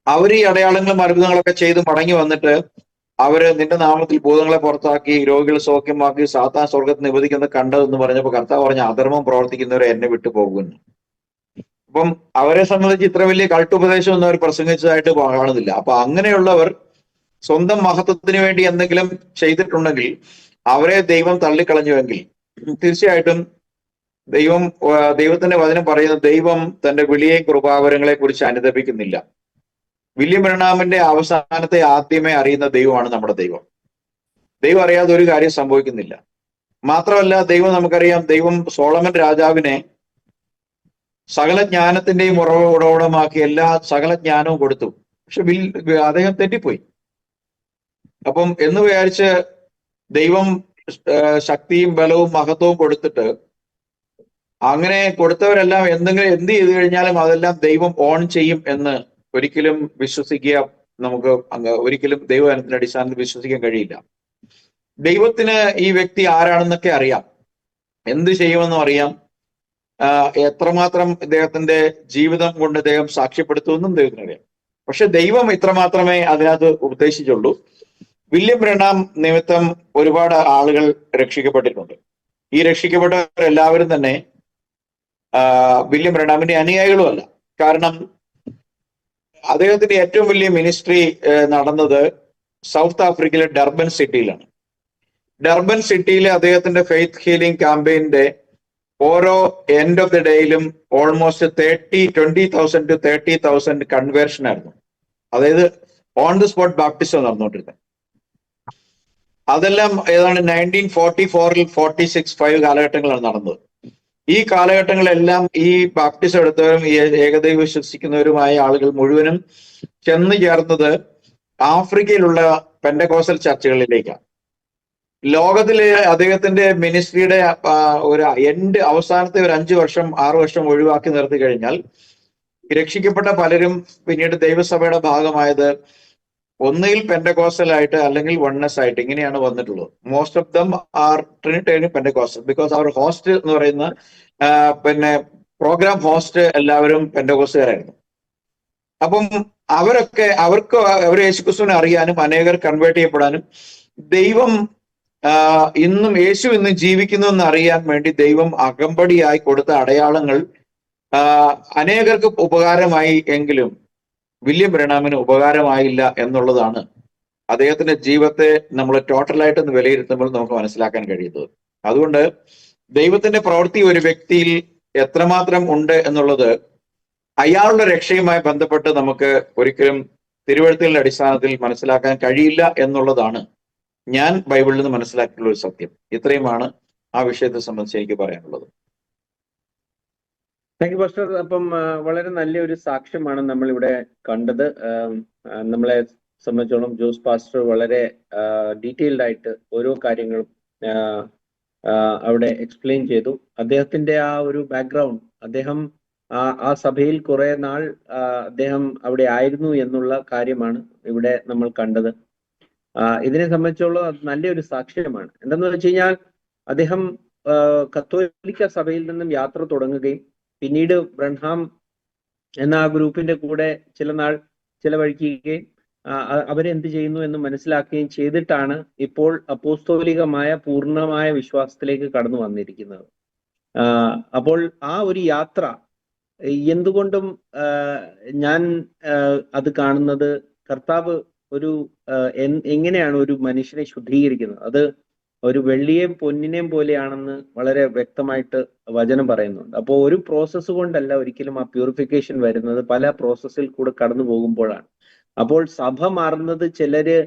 അവർ ഈ അടയാളങ്ങളും അത്ഭുതങ്ങളൊക്കെ ചെയ്ത് മടങ്ങി വന്നിട്ട് അവര് നിന്റെ നാമത്തിൽ ഭൂതങ്ങളെ പുറത്താക്കി രോഗികളെ സൗഖ്യമാക്കി സാത്താൻ സ്വർഗത്ത് നിവധിക്കുന്നത് കണ്ടതെന്ന് പറഞ്ഞപ്പോൾ കർത്താവ് പറഞ്ഞ അധർമ്മം പ്രവർത്തിക്കുന്നവരെ എന്നെ വിട്ടു പോകുന്നു. അപ്പം അവരെ സംബന്ധിച്ച് ഇത്ര വലിയ കൾട്ടുപദേശം ഒന്നും അവർ പ്രസംഗിച്ചതായിട്ട് കാണുന്നില്ല. അപ്പൊ അങ്ങനെയുള്ളവർ സ്വന്തം മഹത്വത്തിന് വേണ്ടി എന്തെങ്കിലും ചെയ്തിട്ടുണ്ടെങ്കിൽ അവരെ ദൈവം തള്ളിക്കളഞ്ഞുവെങ്കിൽ തീർച്ചയായിട്ടും ദൈവത്തിന്റെ വചനം പറയുന്ന ദൈവം തന്റെ വിളിയെ കൃപാവരങ്ങളെ കുറിച്ച് അനുദപിക്കുന്നില്ല. വില്യം ബ്രണാമിന്റെ അവസാനത്തെ ആദ്യമേ അറിയുന്ന ദൈവമാണ് നമ്മുടെ ദൈവം. ദൈവം അറിയാതെ ഒരു കാര്യം സംഭവിക്കുന്നില്ല. മാത്രമല്ല ദൈവം നമുക്കറിയാം, ദൈവം സോളമൻ രാജാവിനെ സകല ജ്ഞാനത്തിന്റെയും ഉറവിടമാക്കി സകല ജ്ഞാനവും കൊടുത്തു. പക്ഷെ അദ്ദേഹം തെറ്റിപ്പോയി. അപ്പം എന്ന് വിചാരിച്ച് ദൈവം ശക്തിയും ബലവും മഹത്വവും കൊടുത്തിട്ട് അങ്ങനെ കൊടുത്തവരെല്ലാം എന്ത് ചെയ്തു കഴിഞ്ഞാലും അതെല്ലാം ദൈവം ഓൺ ചെയ്യും എന്ന് ഒരിക്കലും വിശ്വസിക്കുക നമുക്ക് ഒരിക്കലും ദൈവവചനത്തിന്റെ അടിസ്ഥാനത്തിൽ വിശ്വസിക്കാൻ കഴിയില്ല. ദൈവത്തിന് ഈ വ്യക്തി ആരാണെന്നൊക്കെ അറിയാം, എന്ത് ചെയ്യുമെന്നും അറിയാം, എത്രമാത്രം ഇദ്ദേഹത്തിന്റെ ജീവിതം കൊണ്ട് ഇദ്ദേഹം സാക്ഷ്യപ്പെടുത്തുമെന്നും ദൈവത്തിനറിയാം. പക്ഷെ ദൈവം ഇത്രമാത്രമേ അതിനകത്ത് ഉദ്ദേശിച്ചുള്ളൂ. വില്യം ബ്രണാം നിമിത്തം ഒരുപാട് ആളുകൾ രക്ഷിക്കപ്പെട്ടിട്ടുണ്ട്. ഈ രക്ഷിക്കപ്പെട്ടവരെല്ലാവരും തന്നെ വില്യം ബ്രണാമിന്റെ അനുയായികളുമല്ല. കാരണം അദ്ദേഹത്തിന്റെ ഏറ്റവും വലിയ മിനിസ്ട്രി നടന്നത് സൗത്ത് ആഫ്രിക്കയിലെ ഡർബൻ സിറ്റിയിലാണ്. ഡർബൻ സിറ്റിയിലെ അദ്ദേഹത്തിന്റെ ഫെയ്ത്ത് ഹീലിംഗ് ക്യാമ്പയിന്റെ ഓരോ എൻഡ് ഓഫ് ദി ഡേയിലും ഓൾമോസ്റ്റ് 20,000 to 30,000 കൺവേർഷൻ ആയിരുന്നു. അതായത് ഓൺ ദി സ്പോട്ട് ബാപ്റ്റിസം നടന്നുകൊണ്ടിരുന്നത്. അതെല്ലാം ഏതാണ് 1944 46 5 കാലഘട്ടങ്ങളാണ് നടന്നത്. ഈ കാലഘട്ടങ്ങളെല്ലാം ഈ ബാപ്റ്റിസം എടുത്തവരും ഈ ഏകദൈവം വിശ്വസിക്കുന്നവരുമായ ആളുകൾ മുഴുവനും ചെന്ന് ചേർന്നത് ആഫ്രിക്കയിലുള്ള പെന്തക്കോസ്റ്റൽ ചർച്ചുകളിലേക്കാണ്. ലോകത്തിലെ അദ്ദേഹത്തിന്റെ മിനിസ്ട്രിയുടെ ഒരു അവസാനത്തെ ഒരു 5 വർഷം 6 വർഷം ഒഴിവാക്കി നിർത്തി കഴിഞ്ഞാൽ രക്ഷിക്കപ്പെട്ട പലരും പിന്നീട് ദൈവസഭയുടെ ഭാഗമായത് ഒന്നുകിൽ പെന്തക്കോസ്റ്റൽ ആയിട്ട് അല്ലെങ്കിൽ വൺനെസ് ആയിട്ട് ഇങ്ങനെയാണ് വന്നിട്ടുള്ളത്. Most of them are Trinitarian Pentecostal, because അവർ ഹോസ്റ്റ് എന്ന് പറയുന്ന പിന്നെ പ്രോഗ്രാം ഹോസ്റ്റ് എല്ലാവരും പെന്തക്കോസ്റ്റുകാരായിരുന്നു. അപ്പം അവർ യേശുക്രിസ്തുവിനെ അറിയാനും അനേകർ കൺവേർട്ട് ചെയ്യപ്പെടാനും ദൈവം യേശു ഇന്നും ജീവിക്കുന്നു എന്ന് അറിയാൻ വേണ്ടി ദൈവം അകമ്പടിയായി കൊടുത്ത അടയാളങ്ങൾ അനേകർക്ക് ഉപകാരമായി. എങ്കിലും വില്യം ബ്രണാമിന് ഉപകാരമായില്ല എന്നുള്ളതാണ് അദ്ദേഹത്തിന്റെ ജീവിതത്തെ നമ്മൾ ടോട്ടലായിട്ട് വിലയിരുത്തുമ്പോൾ നമുക്ക് മനസ്സിലാക്കാൻ കഴിയുന്നത്. അതുകൊണ്ട് ദൈവത്തിന്റെ പ്രവൃത്തി ഒരു വ്യക്തിയിൽ എത്രമാത്രം ഉണ്ട് എന്നുള്ളത് അയാളുടെ രക്ഷയുമായി ബന്ധപ്പെട്ട് നമുക്ക് ഒരിക്കലും തിരുവെഴുത്തുകളുടെ അടിസ്ഥാനത്തിൽ മനസ്സിലാക്കാൻ കഴിയില്ല എന്നുള്ളതാണ് ഞാൻ ബൈബിളിൽ നിന്ന് മനസ്സിലാക്കിയിട്ടുള്ള ഒരു സത്യം. ഇത്രയുമാണ് ആ വിഷയത്തെ സംബന്ധിച്ച് എനിക്ക് പറയാനുള്ളത്. Thank you pastor. അപ്പം വളരെ നല്ലൊരു സാക്ഷ്യമാണ് നമ്മൾ ഇവിടെ കണ്ടത്. നമ്മളെ സംബന്ധിച്ചോളം ജോസ് പാസ്റ്റർ വളരെ ഡീറ്റെയിൽഡ് ആയിട്ട് ഓരോ കാര്യങ്ങളും അവിടെ എക്സ്പ്ലെയിൻ ചെയ്തു. അദ്ദേഹത്തിന്റെ ആ ഒരു ബാക്ക്ഗ്രൗണ്ട്, അദ്ദേഹം ആ സഭയിൽ കുറെ നാൾ അദ്ദേഹം അവിടെ ആയിരുന്നു എന്നുള്ള കാര്യമാണ് ഇവിടെ നമ്മൾ കണ്ടത്. ഇതിനെ സംബന്ധിച്ചോളം നല്ലൊരു സാക്ഷ്യമാണ്. എന്താന്ന് വെച്ച് കഴിഞ്ഞാൽ അദ്ദേഹം കത്തോലിക്ക സഭയിൽ നിന്നും യാത്ര തുടങ്ങുകയും പിന്നീട് ബ്രൺഹാം എന്ന ആ ഗ്രൂപ്പിന്റെ കൂടെ ചില നാൾ ചിലവഴിക്കുകയും അവരെന്ത് ചെയ്യുന്നു എന്ന് മനസ്സിലാക്കുകയും ചെയ്തിട്ടാണ് ഇപ്പോൾ അപ്പോസ്തോലികമായ പൂർണ്ണമായ വിശ്വാസത്തിലേക്ക് കടന്നു വന്നിരിക്കുന്നത്. അപ്പോൾ ആ ഒരു യാത്ര എന്തുകൊണ്ടും ഞാൻ അത് കാണുന്നത് കർത്താവ് ഒരു എങ്ങനെയാണ് ഒരു മനുഷ്യനെ ശുദ്ധീകരിക്കുന്നത്, അത് ഒരു വെള്ളിയെയും പൊന്നിനെയും പോലെയാണെന്ന് വളരെ വ്യക്തമായിട്ട് വചനം പറയുന്നുണ്ട്. അപ്പോൾ ഒരു പ്രോസസ്സ് കൊണ്ടല്ല ഒരിക്കലും ആ പ്യൂരിഫിക്കേഷൻ വരുന്നത്, പല പ്രോസസ്സിൽ കൂടെ കടന്നു പോകുമ്പോഴാണ്. അപ്പോൾ സഭ മാറുന്നത് ചിലര്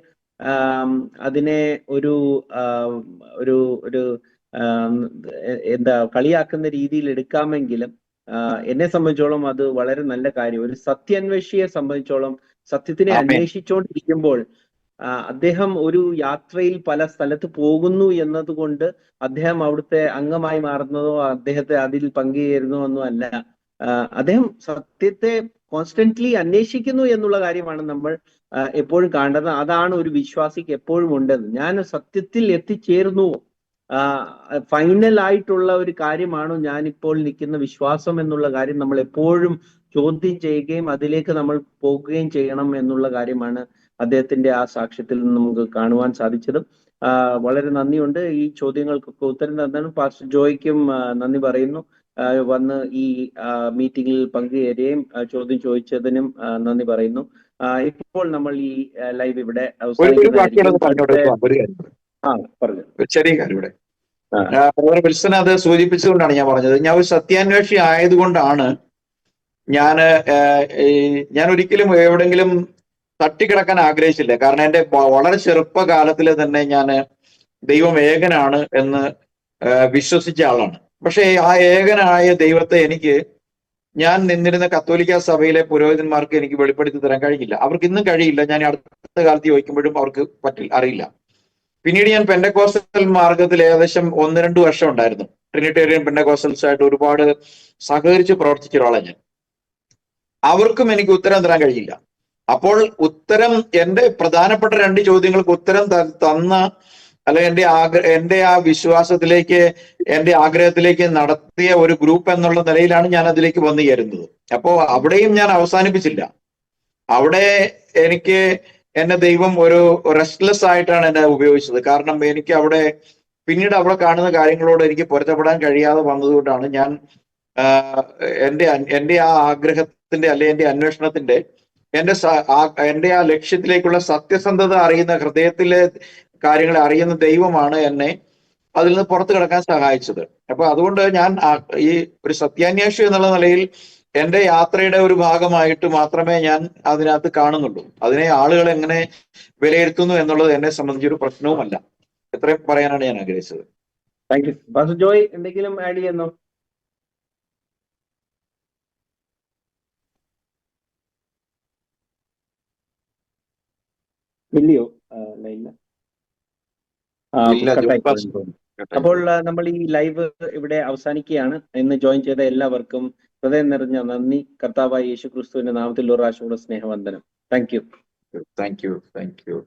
അതിനെ ഒരു ഒരു എന്താ കളിയാക്കുന്ന രീതിയിൽ എടുക്കാമെങ്കിലും എന്നെ സംബന്ധിച്ചോളം അത് വളരെ നല്ല കാര്യം. ഒരു സത്യാന്വേഷിയെ സംബന്ധിച്ചോളം സത്യത്തിനെ അന്വേഷിച്ചുകൊണ്ടിരിക്കുമ്പോൾ അദ്ദേഹം ഒരു യാത്രയിൽ പല സ്ഥലത്ത് പോകുന്നു എന്നതുകൊണ്ട് അദ്ദേഹം അവിടുത്തെ അംഗമായി മാറുന്നതോ അദ്ദേഹത്തെ അതിൽ പങ്കുചേരുന്നോ ഒന്നും അല്ല. അദ്ദേഹം സത്യത്തെ കോൺസ്റ്റന്റ്ലി അന്വേഷിക്കുന്നു എന്നുള്ള കാര്യമാണ് നമ്മൾ എപ്പോഴും കാണേണ്ടത്. അതാണ് ഒരു വിശ്വാസിക്ക് എപ്പോഴും ഉണ്ടെന്ന്. ഞാൻ സത്യത്തിൽ എത്തിച്ചേർന്നു, ഫൈനൽ ആയിട്ടുള്ള ഒരു കാര്യമാണോ ഞാനിപ്പോൾ നിൽക്കുന്ന വിശ്വാസം എന്നുള്ള കാര്യം നമ്മൾ എപ്പോഴും ചോദ്യം ചെയ്യുകയും അതിലേക്ക് നമ്മൾ പോകുകയും ചെയ്യണം എന്നുള്ള കാര്യമാണ് അദ്ദേഹത്തിന്റെ ആ സാക്ഷ്യത്തിൽ നിന്ന് നമുക്ക് കാണുവാൻ സാധിച്ചത്. വളരെ നന്ദിയുണ്ട്. ഈ ചോദ്യങ്ങൾക്കൊക്കെ ഉത്തരം തന്നാണ് പാസ്റ്റർ ജോയ്ക്കും നന്ദി പറയുന്നു. വന്ന് ഈ മീറ്റിംഗിൽ പങ്കുചേരുകയും ചോദ്യം ചോദിച്ചതിനും നന്ദി പറയുന്നു. ഇപ്പോൾ നമ്മൾ ഈ ലൈവ് ഇവിടെ ചെറിയ കാര്യം ഇവിടെ വിൽസൺ അത് സൂചിപ്പിച്ചുകൊണ്ടാണ് ഞാൻ പറഞ്ഞത്. ഞാൻ ഒരു സത്യാന്വേഷി ആയതുകൊണ്ടാണ് ഞാൻ ഒരിക്കലും എവിടെങ്കിലും തട്ടിക്കിടക്കാൻ ആഗ്രഹിച്ചില്ല. കാരണം എന്റെ വളരെ ചെറുപ്പകാലത്തിൽ തന്നെ ഞാൻ ദൈവം ഏകനാണ് എന്ന് വിശ്വസിച്ച ആളാണ്. പക്ഷെ ആ ഏകനായ ദൈവത്തെ ഞാൻ നിന്നിരുന്ന കത്തോലിക്ക സഭയിലെ പുരോഹിതന്മാർക്ക് എനിക്ക് വെളിപ്പെടുത്തി തരാൻ കഴിഞ്ഞില്ല. അവർക്ക് ഇന്നും കഴിയില്ല. ഞാൻ അടുത്ത കാലത്ത് ചോദിക്കുമ്പോഴും അവർക്ക് അറിയില്ല. പിന്നീട് ഞാൻ പെന്തക്കോസ്റ്റൽ മാർഗത്തിൽ ഏകദേശം 1-2 വർഷം ഉണ്ടായിരുന്നു. ട്രിനിറ്റേറിയൻ പെന്തക്കോസ്റ്റൽസ് ആയിട്ട് ഒരുപാട് സഹകരിച്ച് പ്രവർത്തിച്ച ഒരാളാണ് ഞാൻ. അവർക്കും എനിക്ക് ഉത്തരം തരാൻ കഴിയില്ല. അപ്പോൾ ഉത്തരം, എന്റെ പ്രധാനപ്പെട്ട 2 ചോദ്യങ്ങൾക്ക് ഉത്തരം തന്ന, അല്ലെ എന്റെ ആ വിശ്വാസത്തിലേക്ക്, എന്റെ ആഗ്രഹത്തിലേക്ക് നടത്തിയ ഒരു ഗ്രൂപ്പ് എന്നുള്ള നിലയിലാണ് ഞാൻ അതിലേക്ക് വന്നു ചേരുന്നത്. അപ്പോ അവിടെയും ഞാൻ അവസാനിപ്പിച്ചില്ല. അവിടെ എനിക്ക് എന്നെ ദൈവം ഒരു റെസ്റ്റ്ലെസ് ആയിട്ടാണ് എന്നെ ഉപയോഗിച്ചത്. കാരണം എനിക്ക് അവിടെ പിന്നീട് അവിടെ കാണുന്ന കാര്യങ്ങളോട് എനിക്ക് പൊരുത്തപ്പെടാൻ കഴിയാതെ വന്നതുകൊണ്ടാണ് ഞാൻ എന്റെ ആ ആഗ്രഹത്തിന്റെ, അല്ലെ എന്റെ അന്വേഷണത്തിന്റെ, എന്റെ ആ ലക്ഷ്യത്തിലേക്കുള്ള സത്യസന്ധത അറിയുന്ന, ഹൃദയത്തിലെ കാര്യങ്ങളെ അറിയുന്ന ദൈവമാണ് എന്നെ അതിൽ നിന്ന് പുറത്തു കിടക്കാൻ സഹായിച്ചത്. അപ്പൊ അതുകൊണ്ട് ഞാൻ ഈ ഒരു സത്യാന്വേഷി എന്നുള്ള നിലയിൽ എന്റെ യാത്രയുടെ ഒരു ഭാഗമായിട്ട് മാത്രമേ ഞാൻ അതിനകത്ത് കാണുന്നുള്ളൂ. അതിനെ ആളുകൾ എങ്ങനെ വിലയിരുത്തുന്നു എന്നുള്ളത് എന്നെ സംബന്ധിച്ചൊരു പ്രശ്നവുമല്ല. എത്രയും പറയാനാണ് ഞാൻ ആഗ്രഹിച്ചത്. Thank you. പാസ്റ്റർ ജോയ് എന്തെങ്കിലും ആഡ് ചെയ്യുന്നോ? ഇല്ലയോ? ലൈനില് അപ്പോൾ നമ്മൾ ഈ ലൈവ് ഇവിടെ അവസാനിക്കുകയാണ്. ഇന്ന് ജോയിൻ ചെയ്ത എല്ലാവർക്കും ഹൃദയം നിറഞ്ഞ നന്ദി. കർത്താവായ യേശു ക്രിസ്തുവിന്റെ നാമത്തിൽ ഒരു പ്രാവശ്യം കൂടെ സ്നേഹവന്ദനം. Thank you. Thank you.